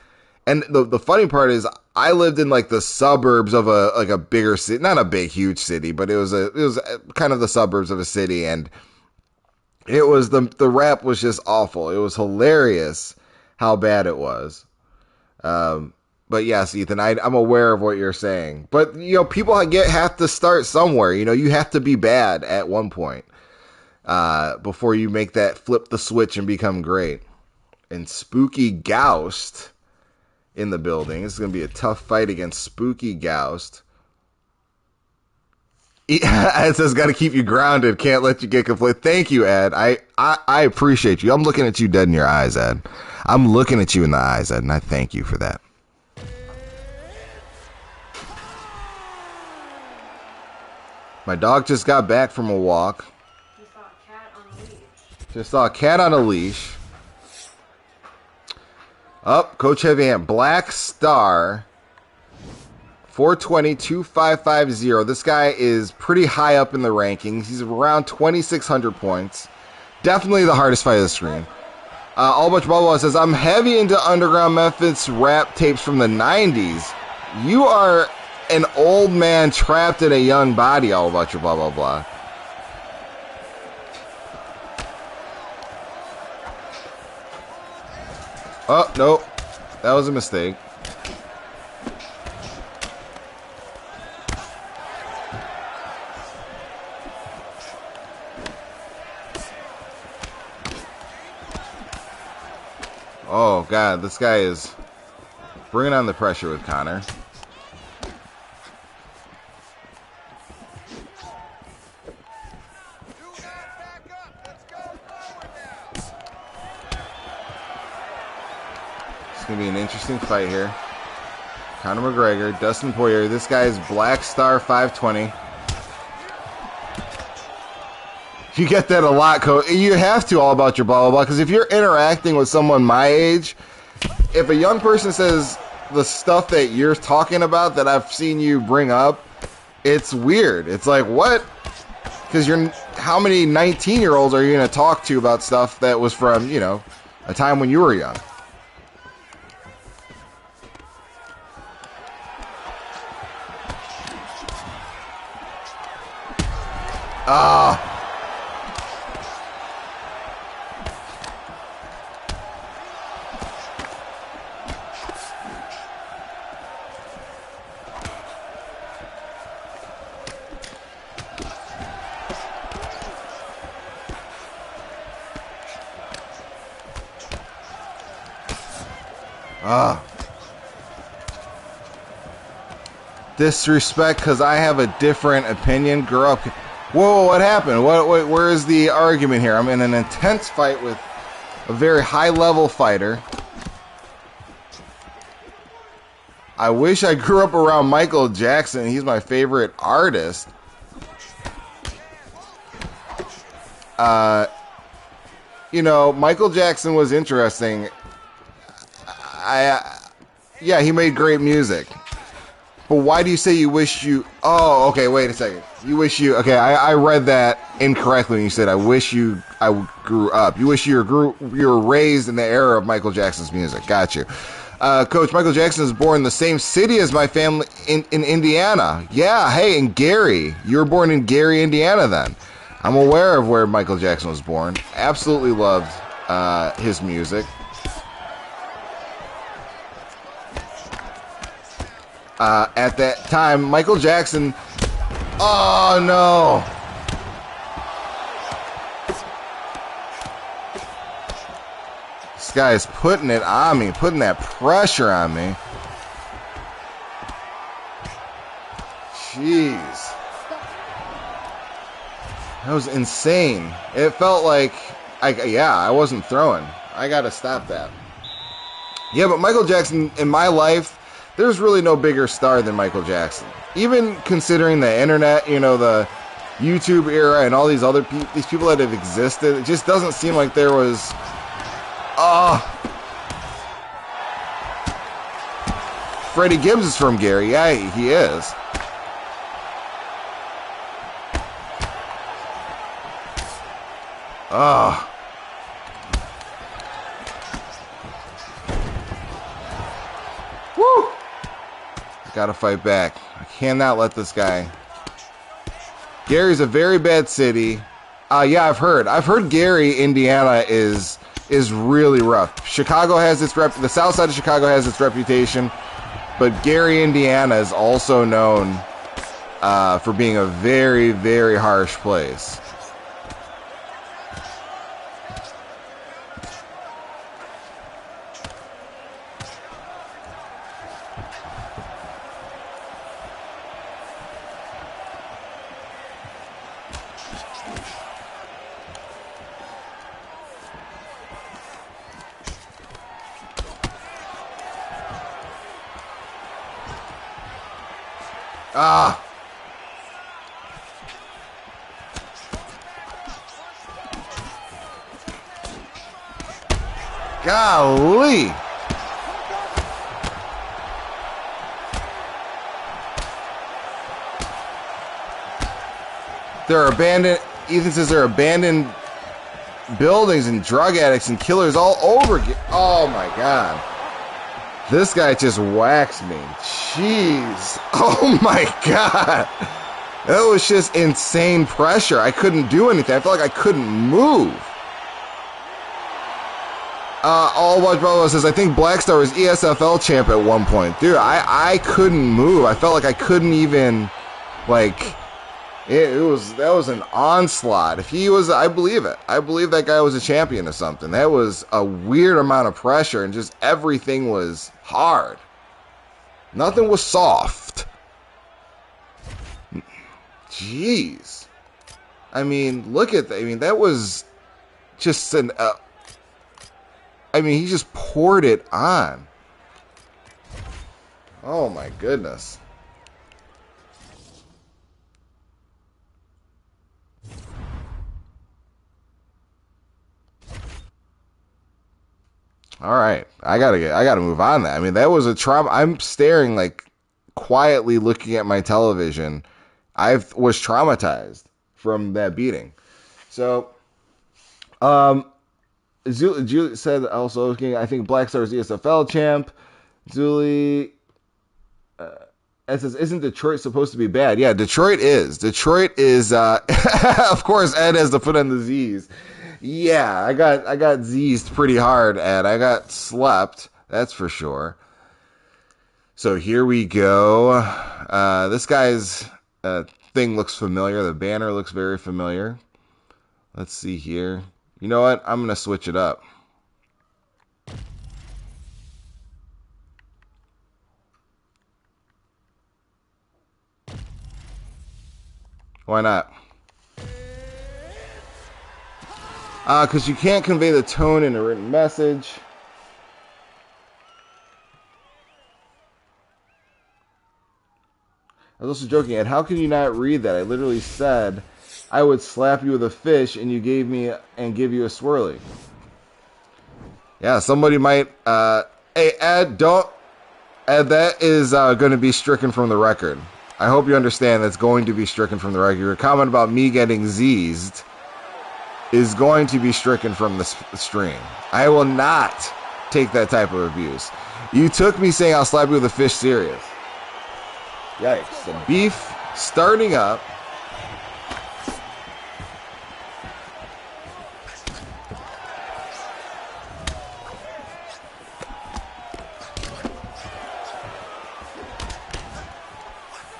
And the funny part is I lived in like the suburbs of a bigger city, not a big, huge city, but it was kind of the suburbs of a city. And it was the rap was just awful. It was hilarious how bad it was. But yes, Ethan, I'm aware of what you're saying, but people have to start somewhere. You have to be bad at one point, before you make that flip the switch and become great. And Spooky Goust in the building. This is going to be a tough fight against Spooky Goust. It says, got to keep you grounded. Can't let you get complete. Thank you, Ed. I appreciate you. I'm looking at you dead in your eyes, Ed. I'm looking at you in the eyes, Ed, and I thank you for that. My dog just got back from a walk. Just saw a cat on a leash. Up, Coach Heavy Hand. Black Star. 420, 2550. This guy is pretty high up in the rankings. He's around 2,600 points. Definitely the hardest fight of the screen. All Bunch Bubble says, I'm heavy into Underground Memphis rap tapes from the 90s. You are an old man trapped in a young body, all about your blah, blah, blah. Oh, nope. That was a mistake. Oh, God. This guy is bringing on the pressure with Connor. It's going to be an interesting fight here. Conor McGregor, Dustin Poirier. This guy is Black Star 520. You get that a lot, Coach. You have to all about your blah, blah, blah. Because if you're interacting with someone my age, if a young person says the stuff that you're talking about that I've seen you bring up, it's weird. It's like, what? Because how many 19-year-olds are you going to talk to about stuff that was from, a time when you were young? Ah. Disrespect because I have a different opinion. Grow up. Whoa, what happened? Where is the argument here? I'm in an intense fight with a very high-level fighter. I wish I grew up around Michael Jackson. He's my favorite artist. Michael Jackson was interesting. Yeah, he made great music. But why do you say you wish you... Oh, okay, wait a second. You wish you... Okay, I read that incorrectly when you said, I grew up. You wish you were raised in the era of Michael Jackson's music. Got you. Coach, Michael Jackson was born in the same city as my family in Indiana. Yeah, hey, in Gary. You were born in Gary, Indiana then. I'm aware of where Michael Jackson was born. Absolutely loved his music. At that time, Michael Jackson... Oh, no. This guy is putting it on me, putting that pressure on me. Jeez. That was insane. It felt like... I wasn't throwing. I got to stop that. Yeah, but Michael Jackson, in my life... There's really no bigger star than Michael Jackson. Even considering the internet, the YouTube era and all these other these people that have existed, it just doesn't seem like there was... Freddie Gibbs is from Gary. Yeah, he is. Woo! Gotta fight back. I cannot let this guy. Gary's a very bad city. Yeah, I've heard Gary, Indiana is really rough. Chicago has its the south side of Chicago has its reputation, but Gary, Indiana is also known for being a very, very harsh place. Golly. Ethan says there are abandoned buildings and drug addicts and killers all over. Oh my God. This guy just waxed me. Jeez. Oh my God. That was just insane pressure. I couldn't do anything. I felt like I couldn't move. All Watch Bravo says, I think Blackstar was ESFL champ at one point. Dude, I couldn't move. I felt like I couldn't even, that was an onslaught. If he was, I believe it. I believe that guy was a champion or something. That was a weird amount of pressure, and just everything was hard. Nothing was soft. Jeez. I mean, look at that. I mean, that was just he just poured it on. Oh my goodness. All right, I gotta move on. That, I mean, that was a trauma. I'm staring quietly looking at my television. I was traumatized from that beating. So, Julie said also, I think Black Star's ESFL champ. Julie says, isn't Detroit supposed to be bad? Yeah, Detroit is. Detroit is, of course, Ed has the foot on the Z's. Yeah, I got Z'd pretty hard, Ed. I got slept, that's for sure. So here we go. This guy's thing looks familiar. The banner looks very familiar. Let's see here. You know what? I'm going to switch it up. Why not? Because you can't convey the tone in a written message. I was also joking, Ed, how can you not read that? I literally said I would slap you with a fish and you give you a swirly. Yeah, somebody might hey Ed, Ed, that is going to be stricken from the record. I hope you understand that's going to be stricken from the record. Your comment about me getting Z'd is going to be stricken from the stream. I will not take that type of abuse. You took me saying I'll slap you with a fish serious. Yikes. The beef starting up.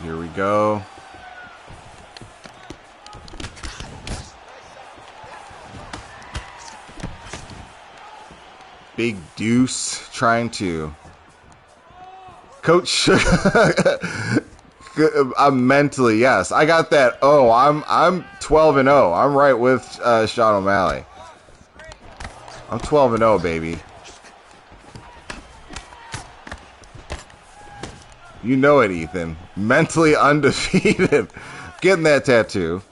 Here we go. Big Deuce trying to coach. I'm mentally, yes. I got that. Oh, I'm 12-0. I'm right with Sean O'Malley. I'm 12-0, baby. You know it, Ethan. Mentally undefeated. Getting that tattoo.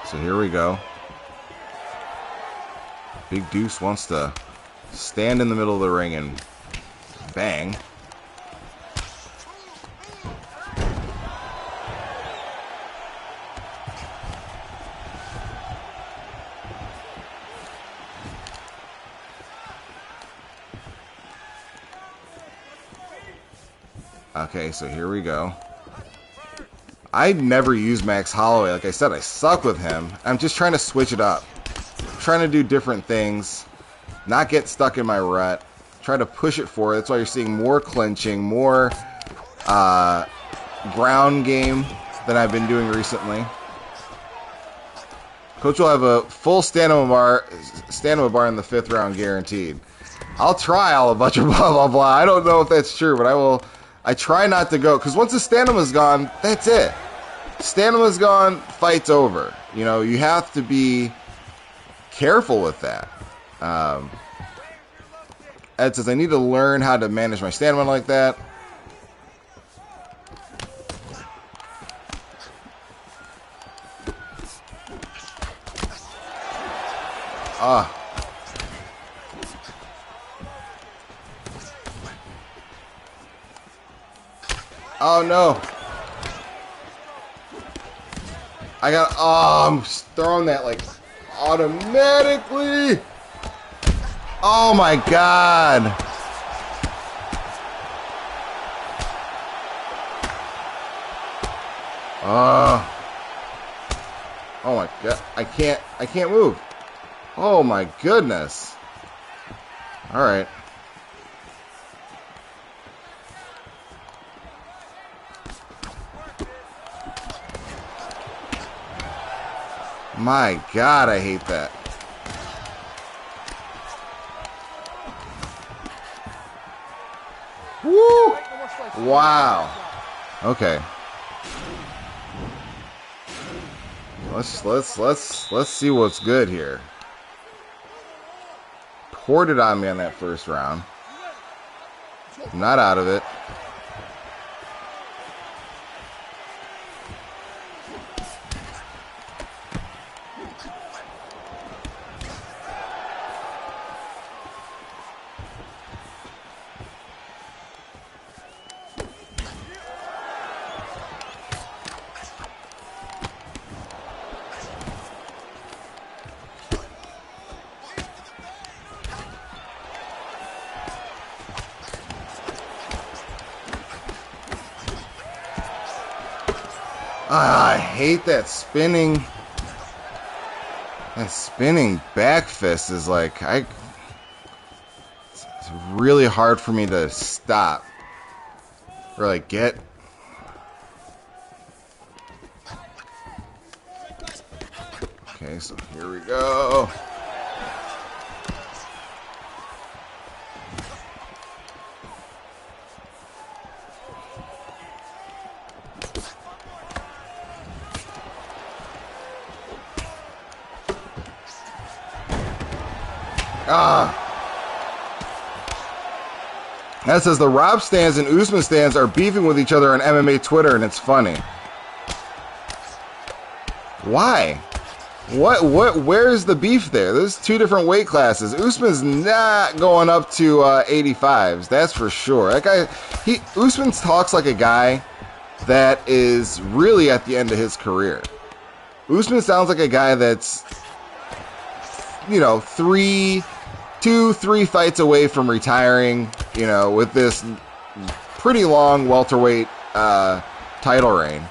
So here we go. Big Deuce wants to stand in the middle of the ring and bang. Okay, so here we go. I never use Max Holloway. Like I said, I suck with him. I'm just trying to switch it up. I'm trying to do different things. Not get stuck in my rut. Try to push it forward. That's why you're seeing more clinching, more ground game than I've been doing recently. Coach will have a full stand-up bar in the 5th round guaranteed. I'll try all a bunch of blah, blah, blah. I don't know if that's true, but I try not to go, because once the stamina's gone, that's it. Stamina's gone, fight's over. You know, you have to be careful with that. Ed says, I need to learn how to manage my stamina like that. Oh no. I'm throwing that like automatically. Oh my god. Oh my god. I can't move. Oh my goodness. All right. My god, I hate that. Woo! Wow. Okay. Let's see what's good here. Poured it on me on that first round. Not out of it. I hate that spinning. That spinning back fist is like, it's really hard for me to stop. Or like get. Okay, so here we go. That says the Rob stands and Usman stands are beefing with each other on MMA Twitter, and it's funny. Why? Where's the beef there? There's two different weight classes. Usman's not going up to 85s, that's for sure. That guy, Usman talks like a guy that is really at the end of his career. Usman sounds like a guy that's, you know, 3 fights away from retiring, you know, with this pretty long welterweight title reign.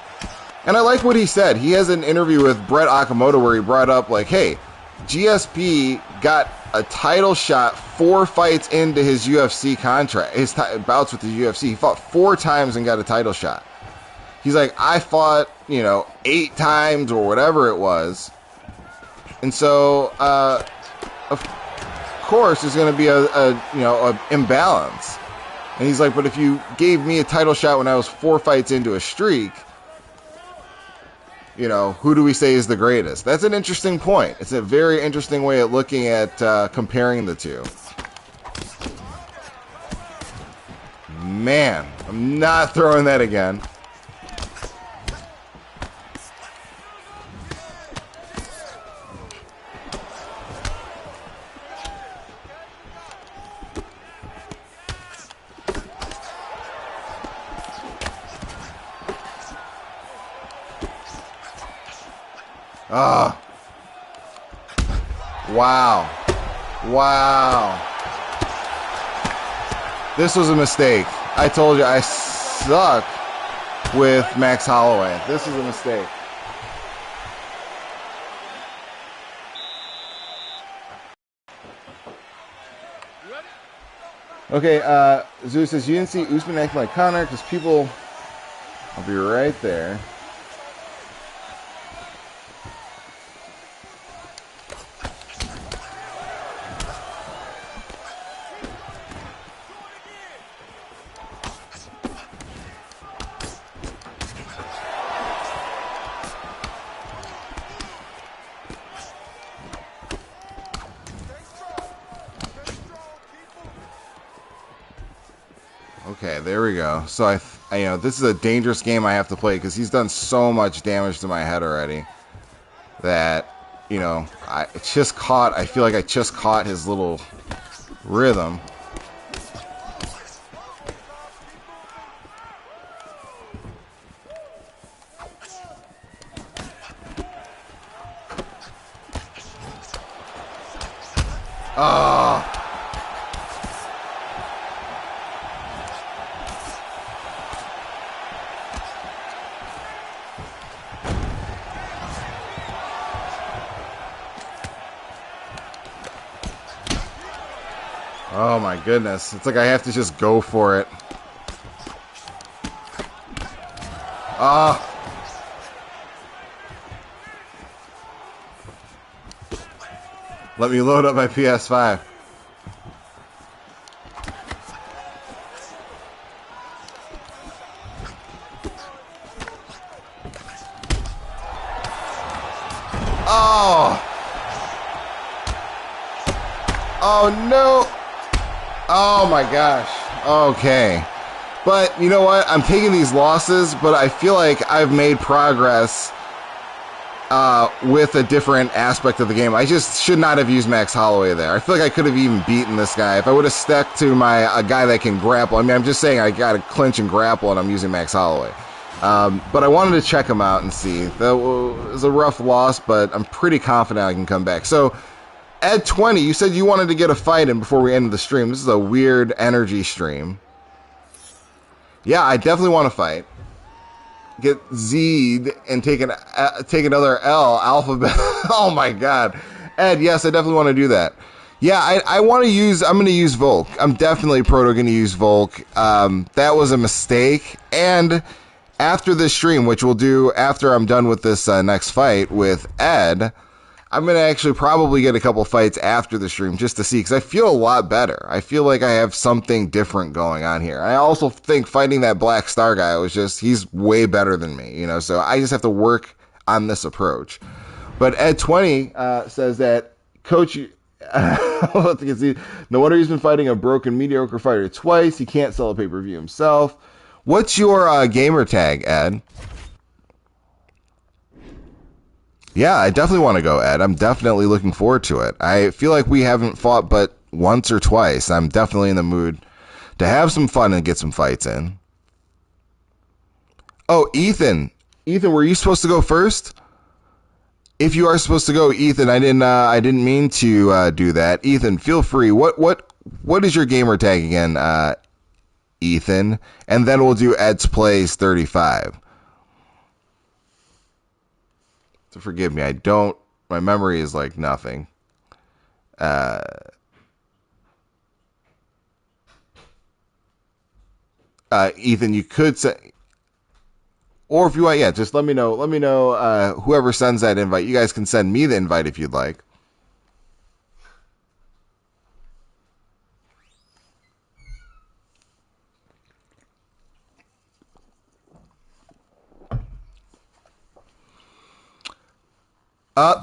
And I like what he said. He has an interview with Brett Okamoto where he brought up, like, hey, GSP got a title shot 4 fights into his UFC contract, his bouts with the UFC. He fought 4 times and got a title shot. He's like, I fought, you know, 8 times or whatever it was. And so, of course, there's going to be a imbalance. And he's like, but if you gave me a title shot when I was 4 fights into a streak, you know, who do we say is the greatest? That's an interesting point. It's a very interesting way of looking at comparing the two. Man, I'm not throwing that again. Ah. Wow. Wow. This was a mistake. I told you I suck with Max Holloway. This is a mistake. Okay, Zeus says, you didn't see Usman acting like Conor because people... I'll be right there. Okay, there we go. So I you know, this is a dangerous game I have to play because he's done so much damage to my head already that, you know, I feel like I just caught his little rhythm. Oh. Oh my goodness. It's like I have to just go for it. Ah. Let me load up my PS5. Oh. Oh no. Oh my gosh. Okay. But you know what? I'm taking these losses, but I feel like I've made progress with a different aspect of the game. I just should not have used Max Holloway there. I feel like I could have even beaten this guy if I would have stuck to a guy that can grapple. I mean, I'm just saying I got to clinch and grapple, and I'm using Max Holloway. But I wanted to check him out and see. That was a rough loss, but I'm pretty confident I can come back. So, at 20, you said you wanted to get a fight in before we ended the stream. This is a weird energy stream. Yeah, I definitely want to fight. get Z'd and take another L alphabet. Oh my God, Ed. Yes, I definitely want to do that. Yeah, I want to use. I'm going to use Volk. I'm definitely proto going to use Volk. That was a mistake. And after this stream, which we'll do after I'm done with this next fight with Ed, I'm going to actually probably get a couple fights after the stream just to see, because I feel a lot better. I feel like I have something different going on here. I also think fighting that Black Star guy he's way better than me, so I just have to work on this approach. But Ed20 says that, Coach, no wonder he's been fighting a broken, mediocre fighter twice. He can't sell a pay-per-view himself. What's your gamer tag, Ed? Yeah, I definitely want to go, Ed. I'm definitely looking forward to it. I feel like we haven't fought but once or twice. I'm definitely in the mood to have some fun and get some fights in. Oh, Ethan. Ethan, were you supposed to go first? If you are supposed to go, Ethan, I didn't mean to do that. Ethan, feel free. What is your gamer tag again, Ethan? And then we'll do Ed's Plays 35. So forgive me, my memory is like nothing. Ethan, you could say, or if you want, yeah, just let me know. Let me know, whoever sends that invite. You guys can send me the invite if you'd like.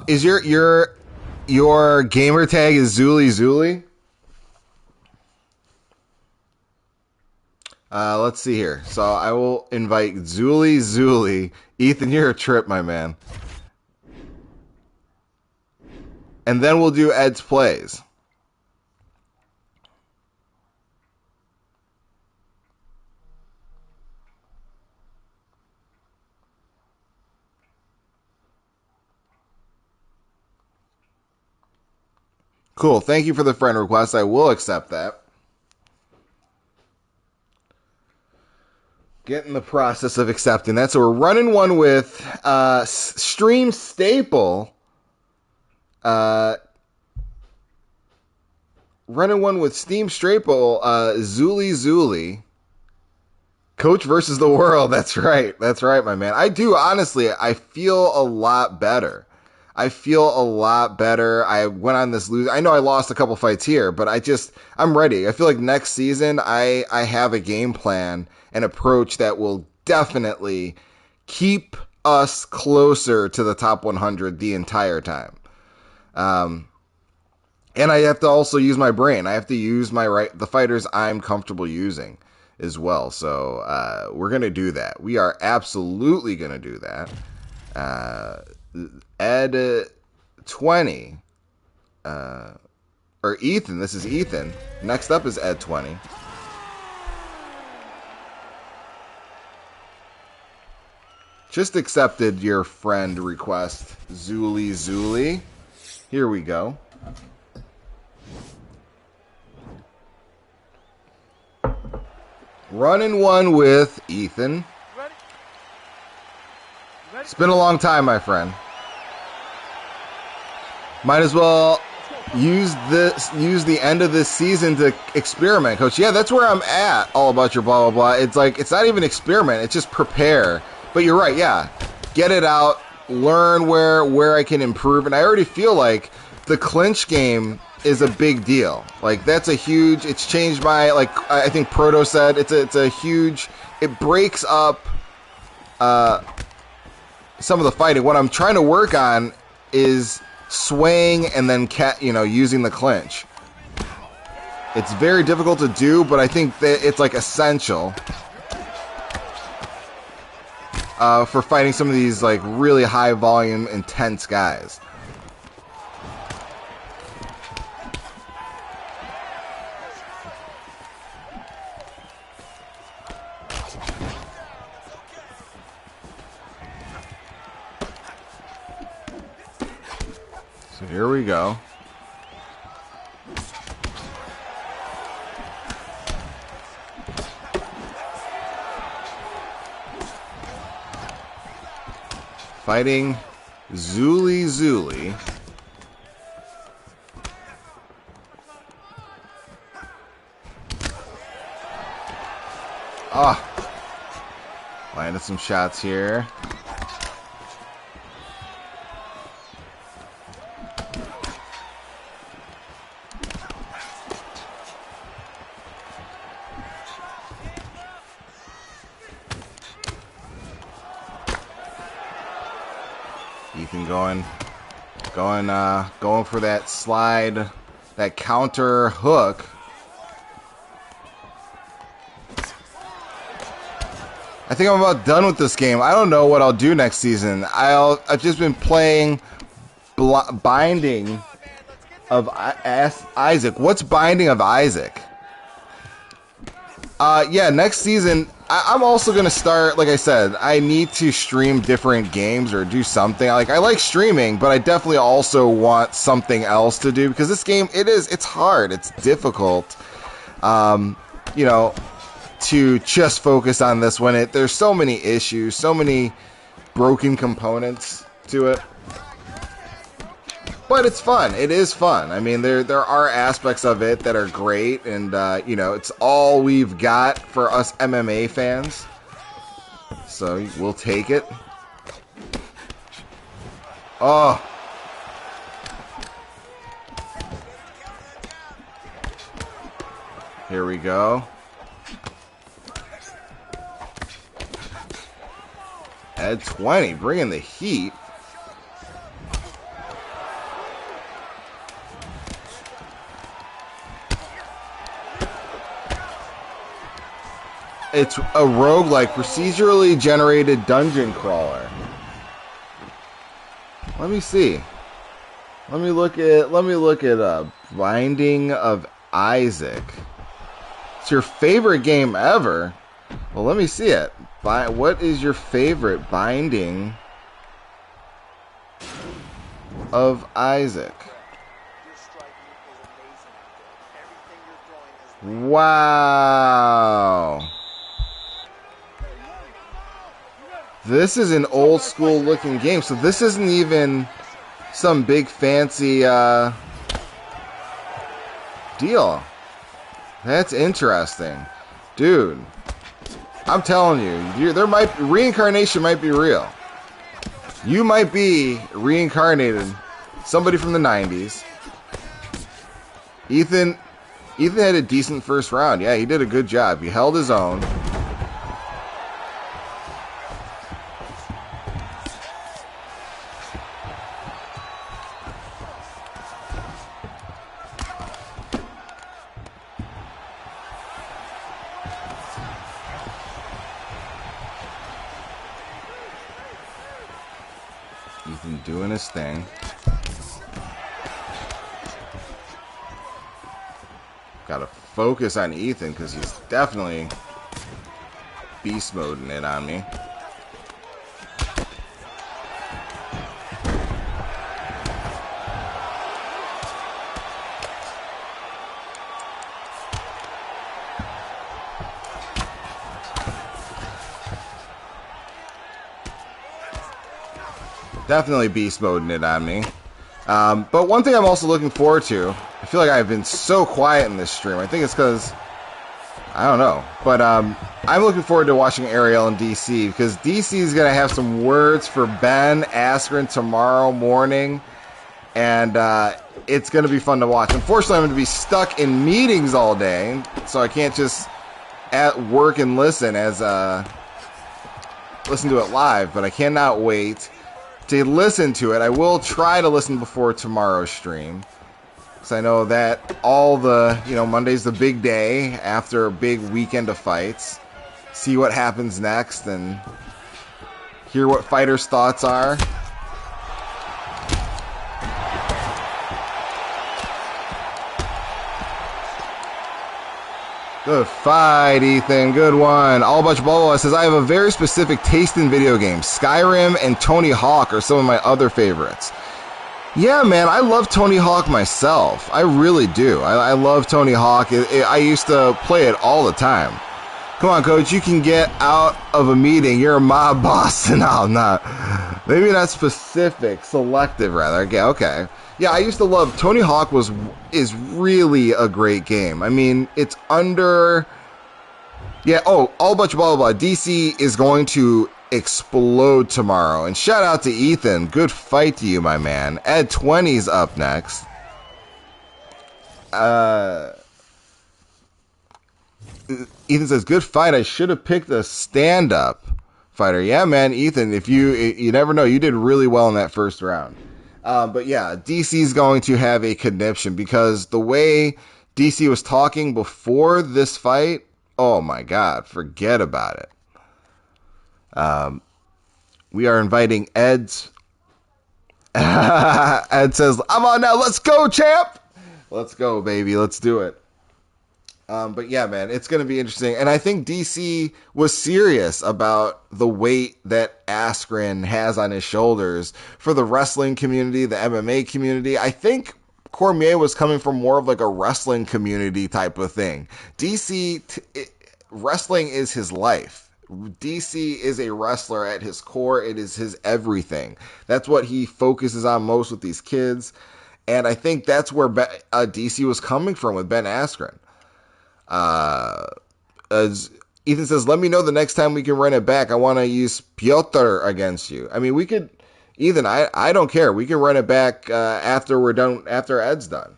Is your gamer tag is Zuli? Let's see here. So I will invite Zuli. Ethan, you're a trip, my man. And then we'll do Ed's Plays. Cool. Thank you for the friend request. I will accept that. Get in the process of accepting that. So we're running one with Stream Staple. Running one with Steam Staple, Zuli. Coach versus the world. That's right, my man. I do, honestly, I feel a lot better. I went on this lose. I know I lost a couple fights here, but I'm ready. I feel like next season I have a game plan and approach that will definitely keep us closer to the top 100 the entire time. And I have to also use my brain. I have to use the fighters I'm comfortable using as well. So we're going to do that. We are absolutely going to do that. Ed 20 or Ethan, this is Ethan. Next up is Ed 20. Just accepted your friend request, Zuli. Here we go. Running one with Ethan. It's been a long time, my friend. Might as well use the end of this season to experiment, Coach. Yeah, that's where I'm at. All about your blah, blah, blah. It's like, it's not even experiment. It's just prepare. But you're right, yeah. Get it out. Learn where I can improve. And I already feel like the clinch game is a big deal. Like, that's a huge, it's changed my, like, I think Proto said, it's a huge, it breaks up some of the fighting. What I'm trying to work on is swaying and then using the clinch. It's very difficult to do, but I think that it's like essential for fighting some of these like really high volume, intense guys. So here we go. fighting Zuli. Landed some shots here. Ethan going for that slide, that counter hook. I think I'm about done with this game. I don't know what I'll do next season. I've just been playing Binding of Isaac. What's Binding of Isaac? Yeah, next season, I'm also going to start, like I said, I need to stream different games or do something. Like, I like streaming, but I definitely also want something else to do, because this game, it's hard, it's difficult, you know, to just focus on this when there's so many issues, so many broken components to it. But it's fun. It is fun. I mean, there are aspects of it that are great, and you know, it's all we've got for us MMA fans. So we'll take it. Oh. Here we go. Ed 20 bringing the heat. It's a roguelike, procedurally generated dungeon crawler. Let me see. Let me look at Binding of Isaac. It's your favorite game ever? Well, let me see it. What is your favorite Binding of Isaac? Wow. This is an old school looking game, so this isn't even some big fancy deal. That's interesting. Dude, I'm telling you, reincarnation might be real. You might be reincarnated, somebody from the 90s. Ethan had a decent first round. Yeah, he did a good job. He held his own. Ethan doing his thing. Gotta focus on Ethan because he's definitely beast moding it on me. Definitely beast moding it on me. But one thing I'm also looking forward to, I feel like I've been so quiet in this stream. I think it's because, I don't know. But I'm looking forward to watching Ariel in DC, because DC is going to have some words for Ben Askren tomorrow morning. And it's going to be fun to watch. Unfortunately, I'm going to be stuck in meetings all day, so I can't just work and listen to it live. But I cannot wait to listen to it. I will try to listen before tomorrow's stream, because I know that Monday's the big day after a big weekend of fights. See what happens next and hear what fighters' thoughts are. Good fight, Ethan. Good one. All Bunch Bubba says, I have a very specific taste in video games. Skyrim and Tony Hawk are some of my other favorites. Yeah, man, I love Tony Hawk myself. I really do. I love Tony Hawk. I used to play it all the time. Come on, coach. You can get out of a meeting. You're a mob boss. No, I'm not. Maybe not specific. Selective, rather. Okay. Yeah, I used to love Tony Hawk. Is really a great game. I mean, it's under. Yeah. Oh, all bunch of blah blah blah. DC is going to explode tomorrow. And shout out to Ethan. Good fight to you, my man. Ed 20's up next. Ethan says, good fight. I should have picked a stand-up fighter. Yeah, man, Ethan, if you never know, you did really well in that first round. But yeah, DC's going to have a conniption because the way DC was talking before this fight, oh my God, forget about it. We are inviting Ed's. Ed says, I'm on now. Let's go, champ. Let's go, baby. Let's do it. But yeah, man, it's going to be interesting. And I think DC was serious about the weight that Askren has on his shoulders for the wrestling community, the MMA community. I think Cormier was coming from more of like a wrestling community type of thing. Wrestling is his life. DC is a wrestler at his core. It is his everything. That's what he focuses on most with these kids. And I think that's where DC was coming from with Ben Askren. As Ethan says, let me know the next time we can run it back. I want to use Piotr against you. I mean, we could, Ethan, I don't care. We can run it back after we're done, after Ed's done.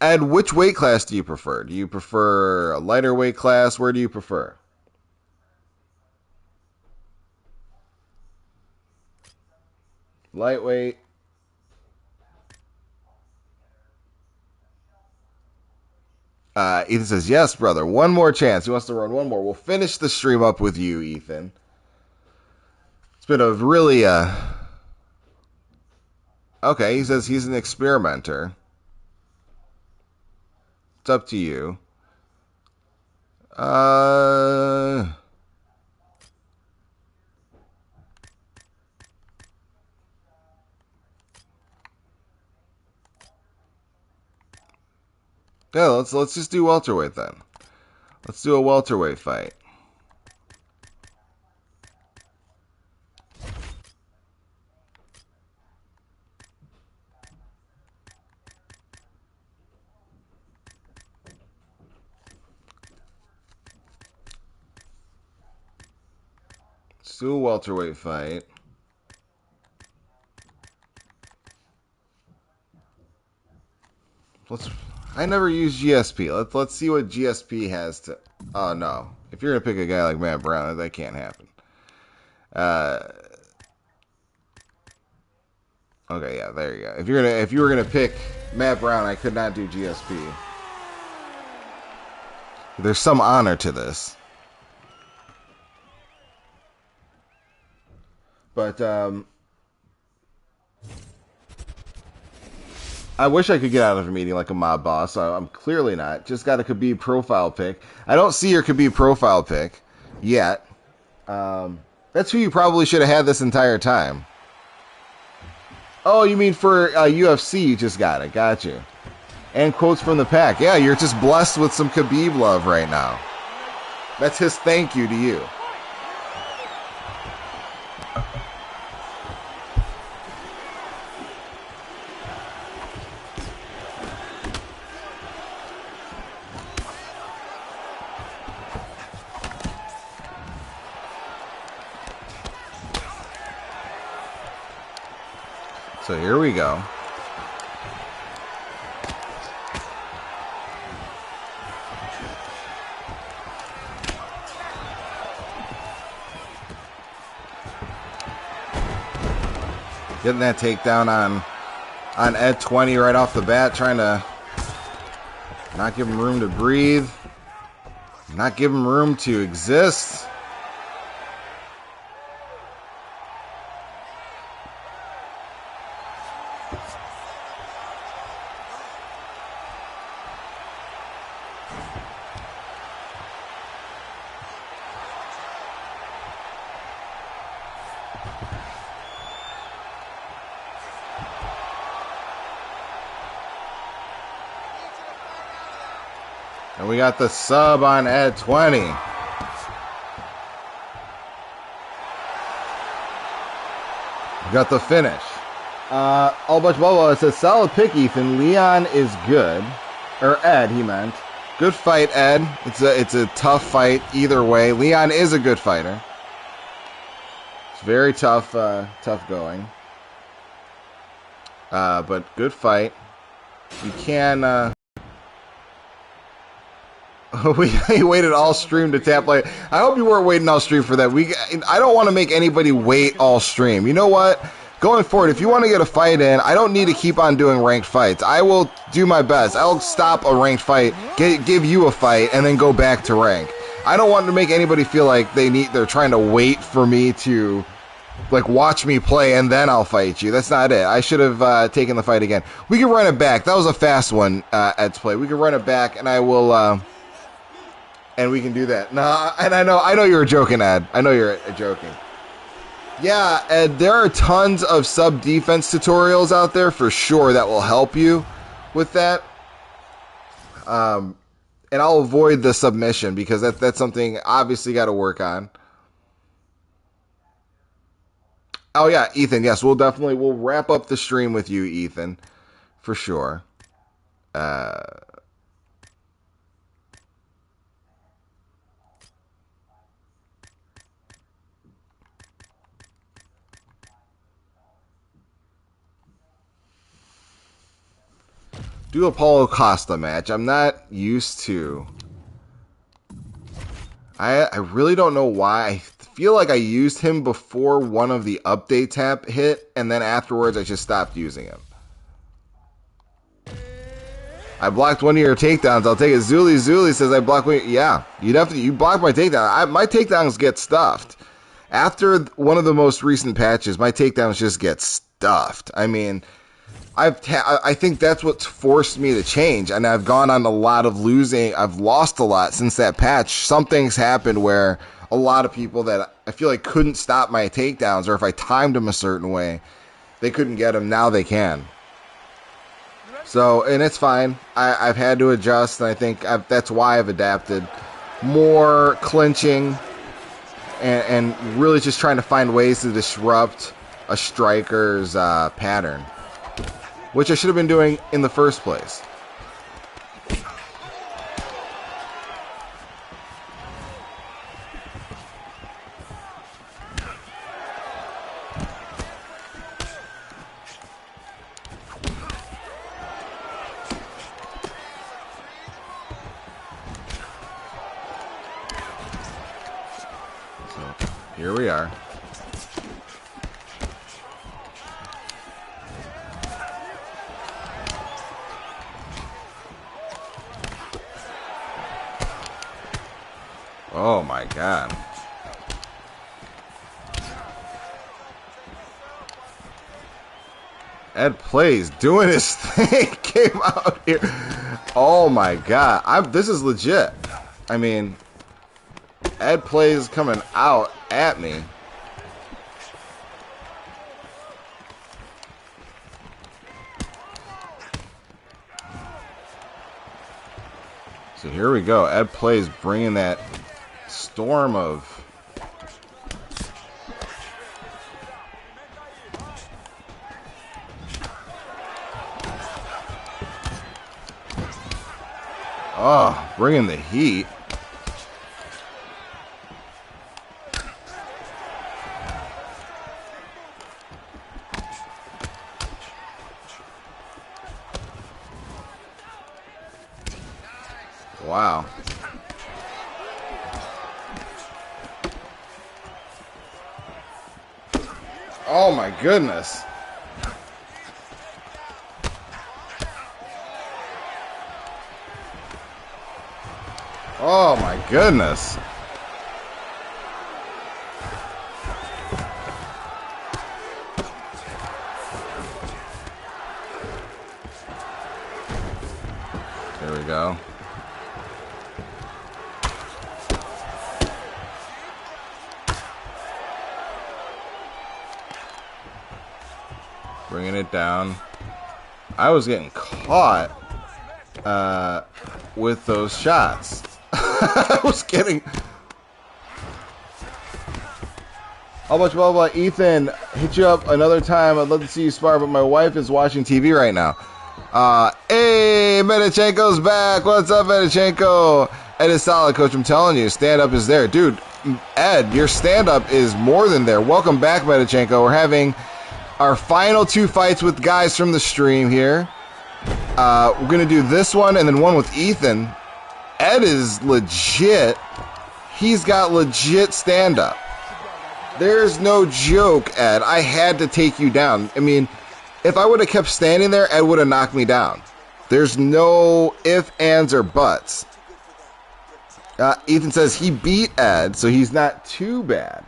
Ed, which weight class do you prefer? Do you prefer a lighter weight class? Where do you prefer? Lightweight. Ethan says, yes, brother. One more chance. He wants to run one more. We'll finish the stream up with you, Ethan. It's been a really, okay, he says he's an experimenter. It's up to you. Yeah, let's just do welterweight then. Let's do a welterweight fight. Let's do a welterweight fight. I never use GSP. Let's see what GSP has to. Oh no! If you're gonna pick a guy like Matt Brown, that can't happen. Okay, yeah, there you go. If you were gonna pick Matt Brown, I could not do GSP. There's some honor to this, but I wish I could get out of a meeting like a mob boss. So I'm clearly not. Just got a Khabib profile pick. I don't see your Khabib profile pick yet. That's who you probably should have had this entire time. Oh, you mean for UFC? You just got it. Got you. And quotes from the pack. Yeah, you're just blessed with some Khabib love right now. That's his thank you to you. So here we go. Getting that takedown on Ed 20 right off the bat, trying to not give him room to breathe, not give him room to exist. And we got the sub on at 20. We got the finish. All Bunch Bubba says, solid pick, Ethan. Leon is good. Or Ed, he meant. Good fight, Ed. It's a tough fight either way. Leon is a good fighter. It's very tough going. But good fight. You can, we waited all stream to tap like. I hope you weren't waiting all stream for that. I don't want to make anybody wait all stream. You know what? Going forward, if you want to get a fight in, I don't need to keep on doing ranked fights. I will do my best. I'll stop a ranked fight, give you a fight, and then go back to rank. I don't want to make anybody feel like they're trying to wait for me to like watch me play and then I'll fight you. That's not it. I should have taken the fight again. We can run it back. That was a fast one, Ed's play. We can run it back, and I will. And we can do that. No, and I know you're joking, Ed. I know you're joking. Yeah, Ed, there are tons of sub-defense tutorials out there for sure that will help you with that. And I'll avoid the submission because that's something obviously got to work on. Oh, yeah, Ethan, yes, we'll wrap up the stream with you, Ethan, for sure. Do a Paulo Costa match. I'm not used to. I really don't know why. I feel like I used him before one of the update tap hit, and then afterwards I just stopped using him. I blocked one of your takedowns. I'll take it. Zuli says I blocked one. Yeah, you blocked my takedown. My takedowns get stuffed. After one of the most recent patches, my takedowns just get stuffed. I mean, I think that's what's forced me to change, and I've gone on a lot of losing. I've lost a lot since that patch. Something's happened where a lot of people that I feel like couldn't stop my takedowns, or if I timed them a certain way, they couldn't get them. Now they can. So, and it's fine. I've had to adjust, and I think that's why I've adapted. More clinching, and really just trying to find ways to disrupt a striker's pattern, which I should have been doing in the first place. So, here we are. Oh my God. Ed Plays doing his thing. Came out here. Oh my God. This is legit. I mean, Ed Plays coming out at me. So here we go. Ed Plays bringing that storm of bringing the heat. Wow. Oh my goodness. Oh my goodness. There we go. Bringing it down. I was getting caught with those shots. I was kidding. How much blah blah? Ethan, hit you up another time. I'd love to see you spar, but my wife is watching TV right now. Hey, Medichenko's back. What's up, Medichenko? Ed is solid, coach. I'm telling you, stand up is there, dude. Ed, your stand up is more than there. Welcome back, Medichenko. We're having our final 2 fights with guys from the stream here. We're gonna do this one and then one with Ethan. Ed is legit. He's got legit stand up. There's no joke, Ed. I had to take you down. I mean, if I would have kept standing there, Ed would have knocked me down. There's no ifs, ands, or buts. Ethan says he beat Ed, so he's not too bad.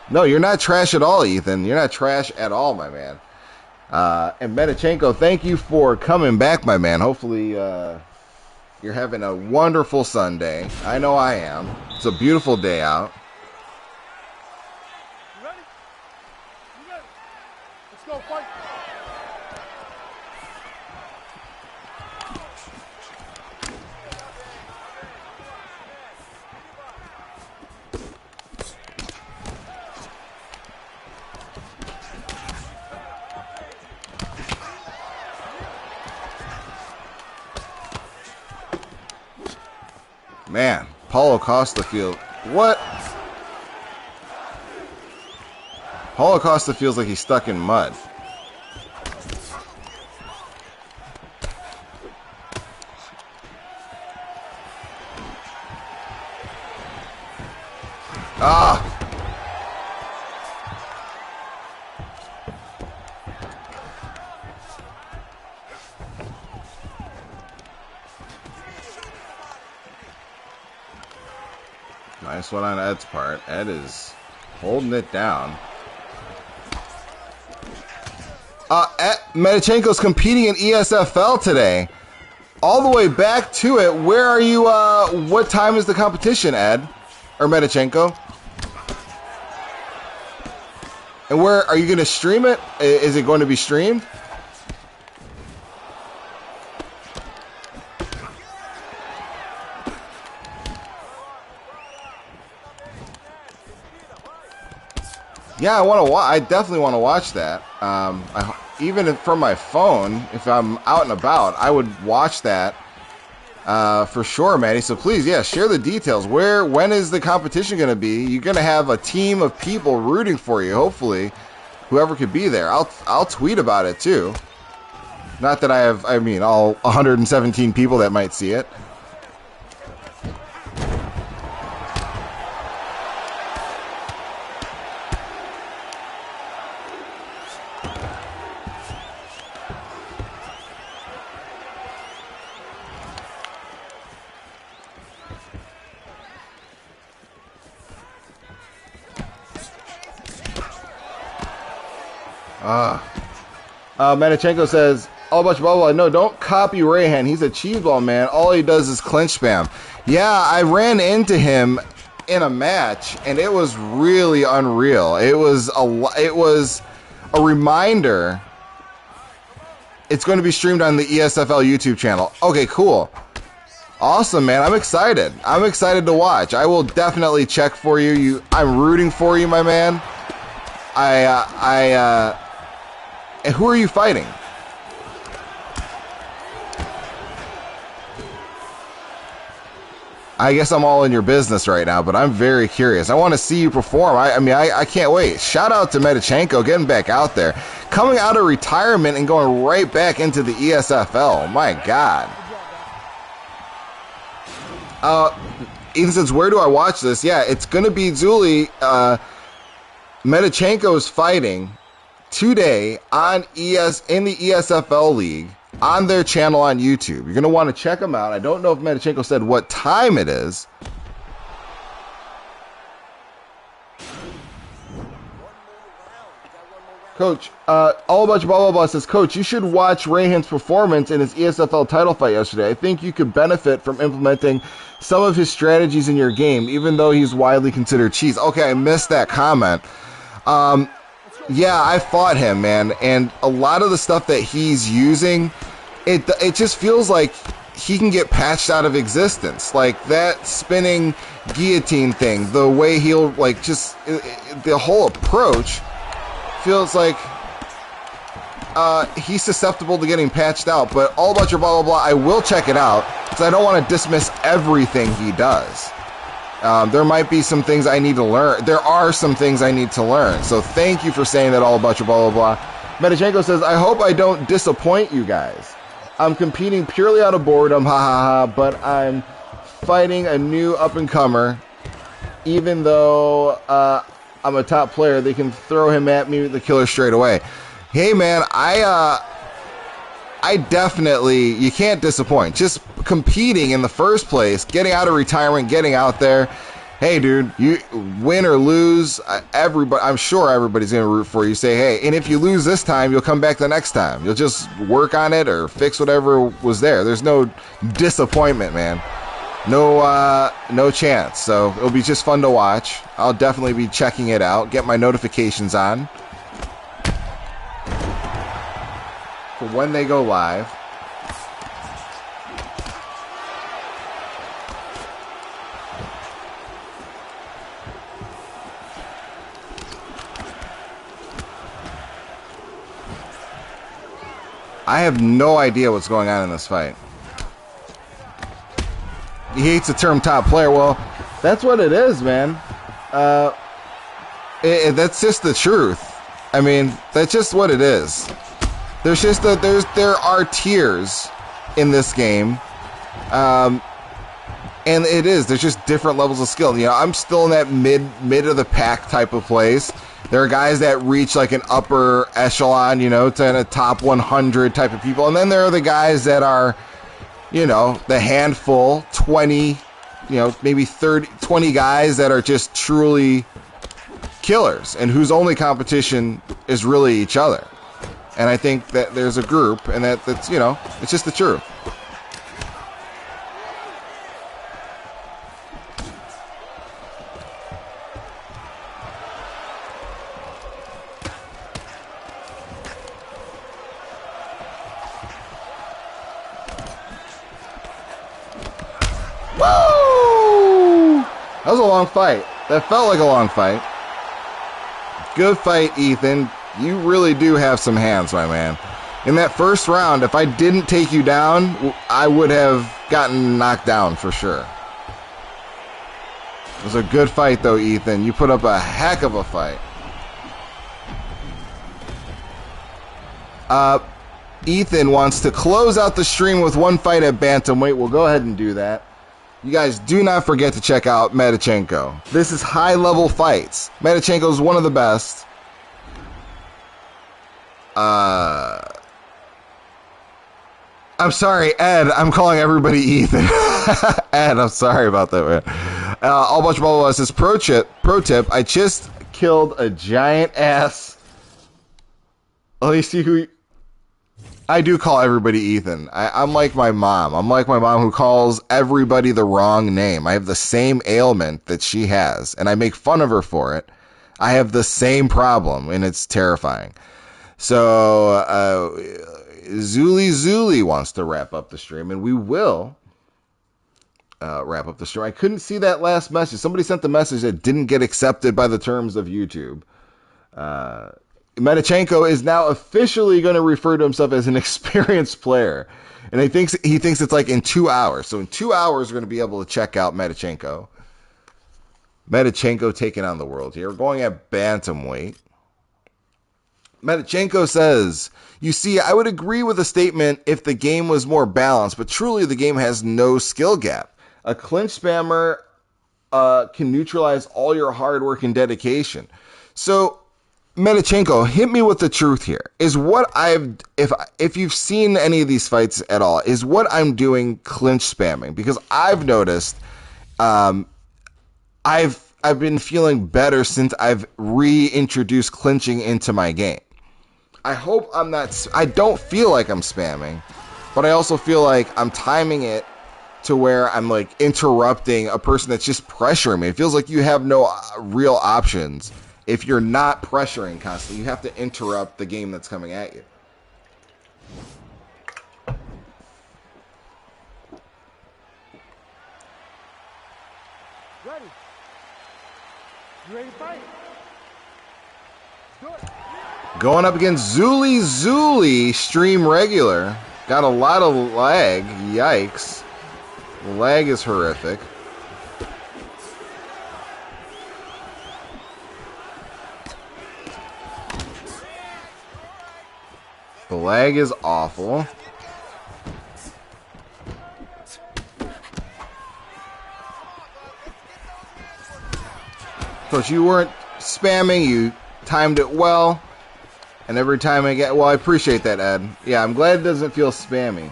No, you're not trash at all, Ethan. You're not trash at all, my man. And Medichenko, thank you for coming back, my man. Hopefully you're having a wonderful Sunday. I know I am. It's a beautiful day out. Man, Paulo Costa feels... What? Paulo Costa feels like he's stuck in mud. Ah! Nice one on Ed's part. Ed is holding it down. Medichenko's competing in ESFL today. All the way back to it. Where are you? What time is the competition, Ed? Or Medichenko? And where are you going to stream it? Is it going to be streamed? Yeah, I definitely want to watch that. Even from my phone, if I'm out and about, I would watch that for sure, Manny. So please, yeah, share the details. When is the competition going to be? You're going to have a team of people rooting for you. Hopefully, whoever could be there. I'll tweet about it too. Not that I mean, all 117 people that might see it. Medichenko says, all bunch of blah, blah, blah. No, don't copy Rayhan. He's a cheeseball, man. All he does is clinch spam. Yeah, I ran into him in a match, and it was really unreal. It was a reminder. It's going to be streamed on the ESFL YouTube channel. Okay, cool. Awesome, man. I'm excited. I'm excited to watch. I will definitely check for you. I'm rooting for you, my man. And who are you fighting? I guess I'm all in your business right now, but I'm very curious. I want to see you perform. I can't wait. Shout out to Medichenko getting back out there. Coming out of retirement and going right back into the ESFL. My God. Ethan says, where do I watch this? Yeah, it's going to be Zuli. Medichenko's fighting today in the ESFL League on their channel on YouTube. You're going to want to check them out. I don't know if Medichenko said what time it is. Coach, all about your blah, blah, blah says, Coach, you should watch Rayhan's performance in his ESFL title fight yesterday. I think you could benefit from implementing some of his strategies in your game, even though he's widely considered cheese. Okay, I missed that comment. Yeah, I fought him, man, and a lot of the stuff that he's using, it just feels like he can get patched out of existence. Like that spinning guillotine thing, the way he'll like just the whole approach feels like he's susceptible to getting patched out. But all about your blah blah blah, I will check it out because I don't want to dismiss everything he does. There might be some things I need to learn. There are some things I need to learn. So thank you for saying that all about your blah blah blah. Metachenko says, I hope I don't disappoint you guys. I'm competing purely out of boredom, ha ha ha, but I'm fighting a new up-and-comer. Even though I'm a top player, they can throw him at me, the killer, straight away. Hey, man, I definitely, you can't disappoint. Just competing in the first place, getting out of retirement, getting out there. Hey, dude, you win or lose, everybody, I'm sure everybody's going to root for you. Say, hey, and if you lose this time, you'll come back the next time. You'll just work on it or fix whatever was there. There's no disappointment, man. No chance. So it'll be just fun to watch. I'll definitely be checking it out. Get my notifications on for when they go live. I have no idea what's going on in this fight. He hates the term top player. Well, that's what it is, man. That's just the truth. I mean, that's just what it is. There's just there are tiers in this game, and there's just different levels of skill. You know, I'm still in that mid of the pack type of place. There are guys that reach like an upper echelon, you know, to a top 100 type of people. And then there are the guys that are, you know, the handful, 20, you know, maybe 30, 20 guys that are just truly killers and whose only competition is really each other. And I think that there's a group and that's, you know, it's just the truth. That was a long fight. That felt like a long fight. Good fight, Ethan. You really do have some hands, my man. In that first round, if I didn't take you down, I would have gotten knocked down for sure. It was a good fight, though, Ethan. You put up a heck of a fight. Ethan wants to close out the stream with one fight at bantamweight. We'll go ahead and do that. You guys do not forget to check out Metachenko. This is high-level fights. Metachenko is one of the best. I'm sorry, Ed. I'm calling everybody Ethan. Ed, I'm sorry about that, man. All bunch of blah, blah, blah says, pro tip, I just killed a giant ass. Let me see who... I do call everybody Ethan. I'm like my mom. I'm like my mom who calls everybody the wrong name. I have the same ailment that she has, and I make fun of her for it. I have the same problem, and it's terrifying. So, Zuli wants to wrap up the stream, and we will wrap up the stream. I couldn't see that last message. Somebody sent the message that didn't get accepted by the terms of YouTube. Metachenko is now officially going to refer to himself as an experienced player. And he thinks it's like in 2 hours. So in 2 hours, we're going to be able to check out Metachenko. Metachenko taking on the world here. We're going at bantamweight. Metachenko says, you see, I would agree with the statement if the game was more balanced, but truly the game has no skill gap. A clinch spammer can neutralize all your hard work and dedication. So, Metachenko, hit me with the truth here. Is what if you've seen any of these fights at all, is what I'm doing clinch spamming? Because I've noticed, I've been feeling better since I've reintroduced clinching into my game. I hope I'm not. I don't feel like I'm spamming, but I also feel like I'm timing it to where I'm like interrupting a person that's just pressuring me. It feels like you have no real options. If you're not pressuring constantly, you have to interrupt the game that's coming at you.
Ready. You ready to fight? Do it.
Going up against Zuli, stream regular. Got a lot of lag. Yikes. Lag is horrific. The lag is awful. Coach, you weren't spamming. You timed it well. And every time I get... Well, I appreciate that, Ed. Yeah, I'm glad it doesn't feel spammy.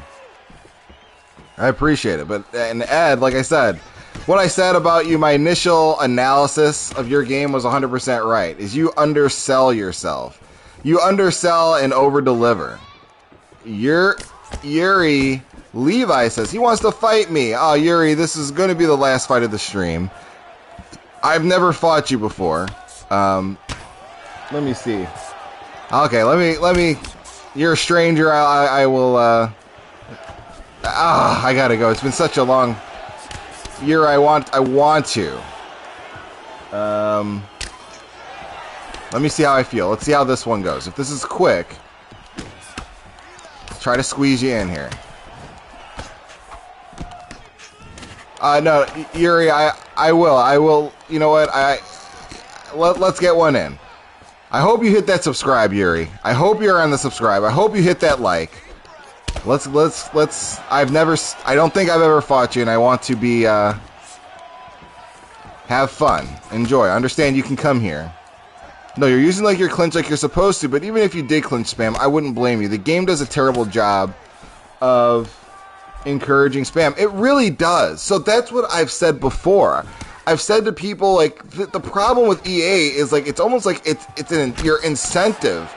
I appreciate it. But, and Ed, like I said, what I said about you, my initial analysis of your game was 100% right. Is you undersell yourself. You undersell and over-deliver. Yuri Levi says, he wants to fight me. Oh, Yuri, this is going to be the last fight of the stream. I've never fought you before. Let me see. Okay, let me. You're a stranger. I will. I gotta go. It's been such a long year. I want to. Let me see how I feel. Let's see how this one goes. If this is quick, let's try to squeeze you in here. No, Yuri. I will. You know what? Let's get one in. I hope you hit that subscribe, Yuri. I hope you're on the subscribe. I hope you hit that like. Let's. I don't think I've ever fought you, and I want to be. Have fun, enjoy. I understand you can come here. No, you're using like your clinch like you're supposed to. But even if you did clinch spam, I wouldn't blame you. The game does a terrible job of encouraging spam. It really does. So that's what I've said before. I've said to people, like, the problem with EA is, like, it's almost like your incentive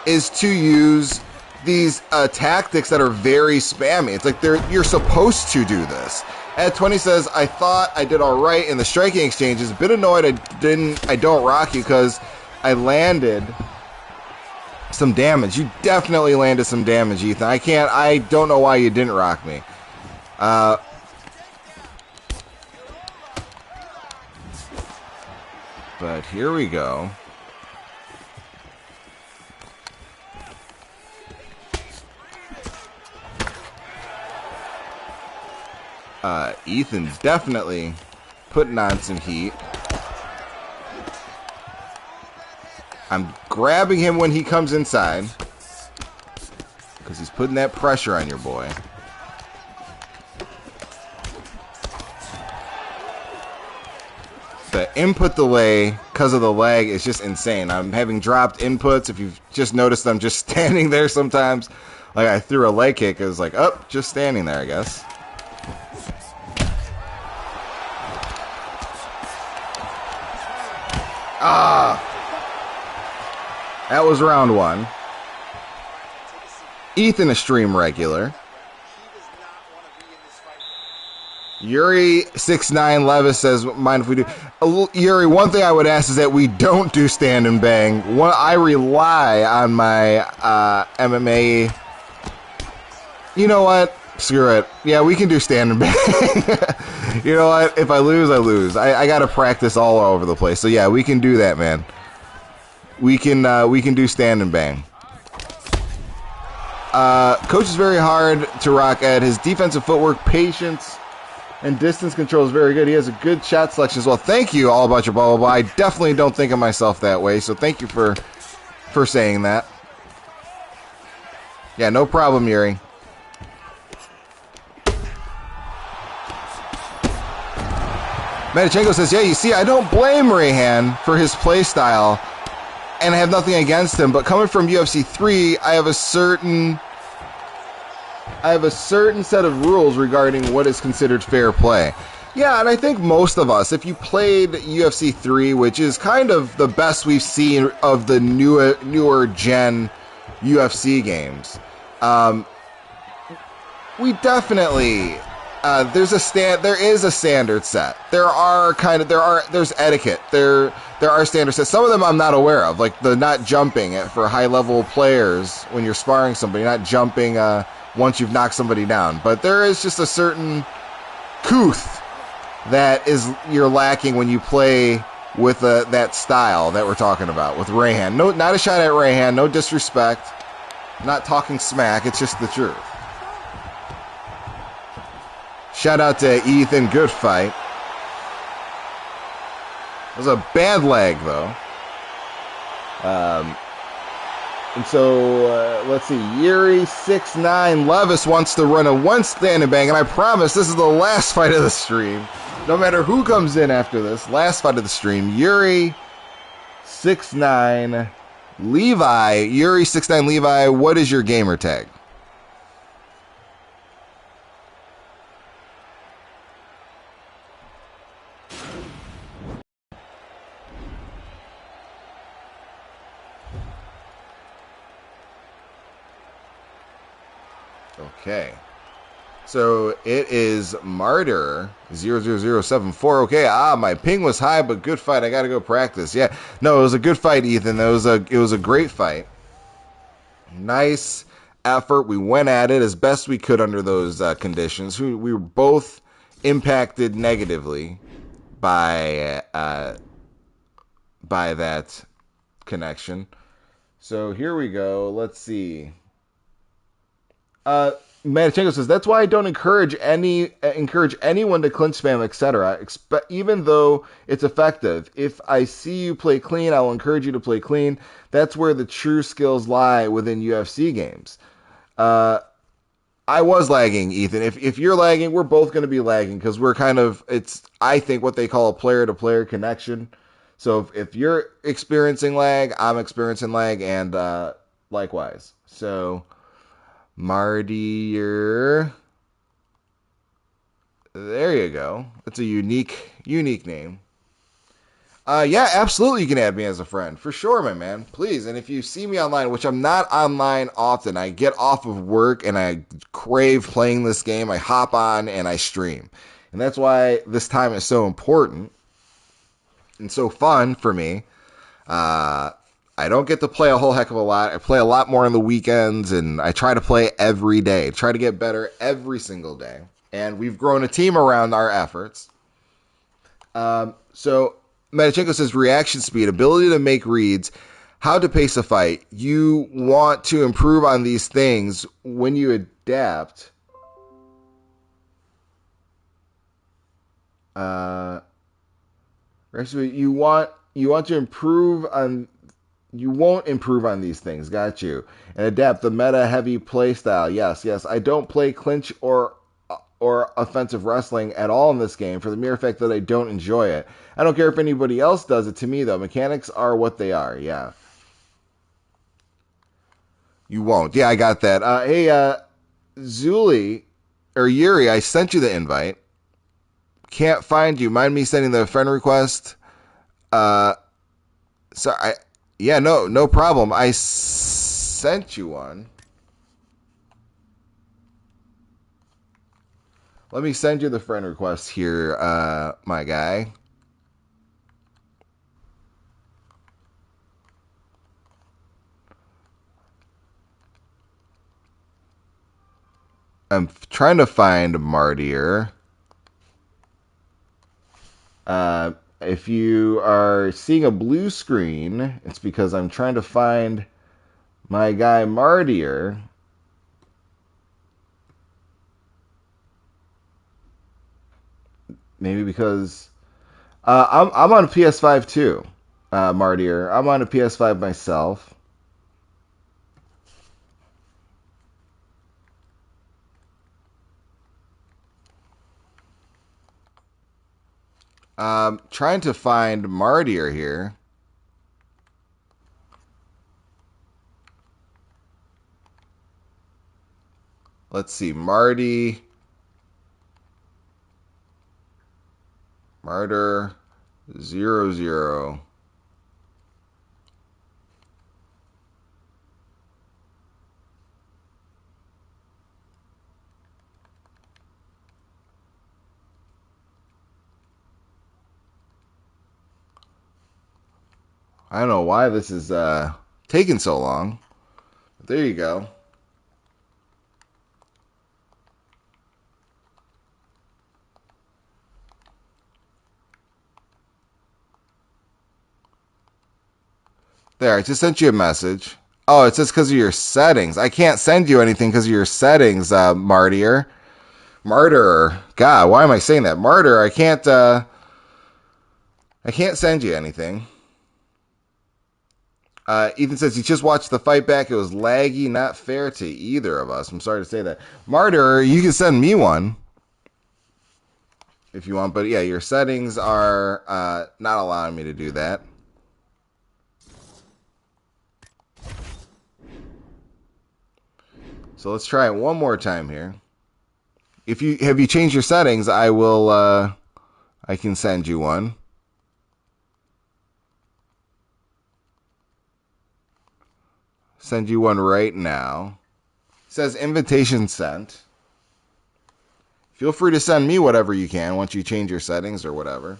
is to use these tactics that are very spammy. It's like you're supposed to do this. Ed 20 says, I thought I did all right in the striking exchanges. A bit annoyed I don't rock you because I landed some damage. You definitely landed some damage, Ethan. I don't know why you didn't rock me. But here we go. Ethan's definitely putting on some heat. I'm grabbing him when he comes inside because he's putting that pressure on your boy. The input delay because of the lag is just insane. I'm having dropped inputs. If you've just noticed, I'm just standing there sometimes. Like I threw a leg kick. It was like, oh, just standing there, I guess. That was round one. Ethan, a stream regular. Yuri69 Levis says, mind if we do? Yuri, one thing I would ask is that we don't do stand and bang. I rely on my MMA. You know what? Screw it. Yeah, we can do stand and bang. You know what? If I lose, I lose. I got to practice all over the place. So yeah, we can do that, man. We can do stand and bang. Coach is very hard to rock at. His defensive footwork, patience, and distance control is very good. He has a good shot selection as well. Thank you, all about your blah, blah, blah. I definitely don't think of myself that way, so thank you for saying that. Yeah, no problem, Yuri. Medichenko says, yeah, you see, I don't blame Rehan for his play style, and I have nothing against him, but coming from UFC 3, I have a certain set of rules regarding what is considered fair play. Yeah, and I think most of us, if you played UFC 3, which is kind of the best we've seen of the newer gen UFC games, we definitely there is a standard set. There's etiquette. There are standard sets. Some of them I'm not aware of, like the not jumping for high level players when you're sparring somebody, not jumping once you've knocked somebody down. But there is just a certain couth that you're lacking when you play with that style that we're talking about with Rayhan. No, not a shot at Rayhan. No disrespect. I'm not talking smack. It's just the truth. Shout out to Ethan. Good fight. It was a bad leg, though. And so, let's see. Yuri 6'9". Levis wants to run a one standing bang. And I promise this is the last fight of the stream. No matter who comes in after this, last fight of the stream. Yuri 6'9". Levi. Yuri 6'9". Levi, what is your gamer tag? Okay. So it is Martyr 00074. Okay, my ping was high, but good fight. I got to go practice. Yeah, no, it was a good fight, Ethan. It was a great fight. Nice effort. We went at it as best we could under those conditions. We were both impacted negatively by that connection. So here we go. Let's see. Manichenko says, that's why I don't encourage anyone to clinch spam, etc. Even though it's effective. If I see you play clean, I will encourage you to play clean. That's where the true skills lie within UFC games. I was lagging, Ethan. If you're lagging, we're both going to be lagging because we're I think what they call a player-to-player connection. So if you're experiencing lag, I'm experiencing lag, and likewise. So Martyr. There you go. It's a unique name. Yeah, absolutely you can add me as a friend. For sure, my man. Please. And if you see me online, which I'm not online often, I get off of work and I crave playing this game. I hop on and I stream. And that's why this time is so important and so fun for me. I don't get to play a whole heck of a lot. I play a lot more on the weekends, and I try to play every day. Try to get better every single day. And we've grown a team around our efforts. So Manichenko says reaction speed, ability to make reads, how to pace a fight. You want to improve on these things when you adapt. You want to improve on. You won't improve on these things. Got you. And adapt the meta heavy play style. Yes. I don't play clinch or offensive wrestling at all in this game for the mere fact that I don't enjoy it. I don't care if anybody else does it. To me, though, mechanics are what they are. Yeah. You won't. Yeah, I got that. Hey, Zuli or Yuri, I sent you the invite. Can't find you. Mind me sending the friend request? Sorry. Yeah, no problem. I sent you one. Let me send you the friend request here, my guy. I'm trying to find Martyr. If you are seeing a blue screen, it's because I'm trying to find my guy Martyr. Maybe because I'm on a PS5 too, Martyr. I'm on a PS5 myself. Trying to find Martyr here. Let's see, Martyr 00. I don't know why this is taking so long. But there you go. There, I just sent you a message. Oh, it says because of your settings. I can't send you anything because of your settings, Martyr. Martyr. God, why am I saying that? Martyr, I can't send you anything. Ethan says he just watched the fight back. It was laggy, not fair to either of us. I'm sorry to say that. Martyr, you can send me one if you want. But yeah, your settings are not allowing me to do that. So let's try it one more time here. If you have you changed your settings, I will. I can send you one. Send you one right now. It says invitation sent. Feel free to send me whatever you can once you change your settings or whatever.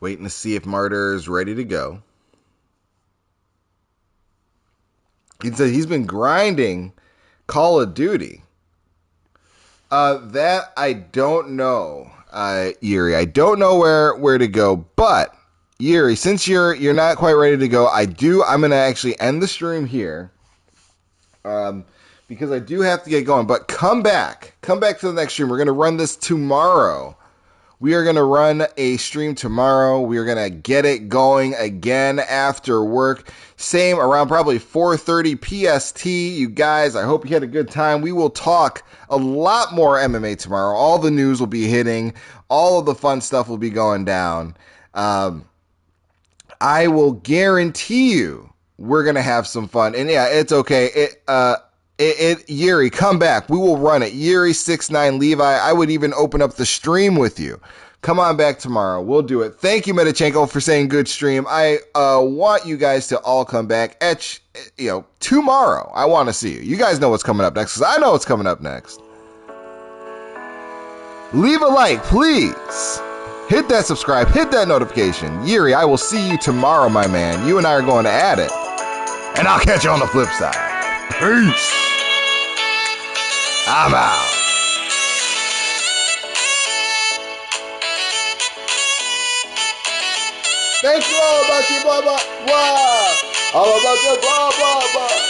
Waiting to see if Martyr is ready to go. He said he's been grinding Call of Duty. That I don't know, Yuri. I don't know where to go. But Yuri, since you're not quite ready to go, I'm gonna actually end the stream here. Because I do have to get going. But come back to the next stream. We're gonna run this tomorrow. We are going to run a stream tomorrow. We are going to get it going again after work. Same around probably 4:30 PST. You guys, I hope you had a good time. We will talk a lot more MMA tomorrow. All the news will be hitting. All of the fun stuff will be going down. I will guarantee you we're going to have some fun. And yeah, it's okay. Yuri, come back. We will run it. Yuri69 Levi. I would even open up the stream with you. Come on back tomorrow. We'll do it. Thank you, Medichenko, for saying good stream. I want you guys to all come back tomorrow. I want to see you. You guys know what's coming up next because I know what's coming up next. Leave a like, please. Hit that subscribe. Hit that notification. Yuri, I will see you tomorrow, my man. You and I are going to add it. And I'll catch you on the flip side. Peace. I'm out. Thank you all about your blah blah blah. All about your blah blah blah.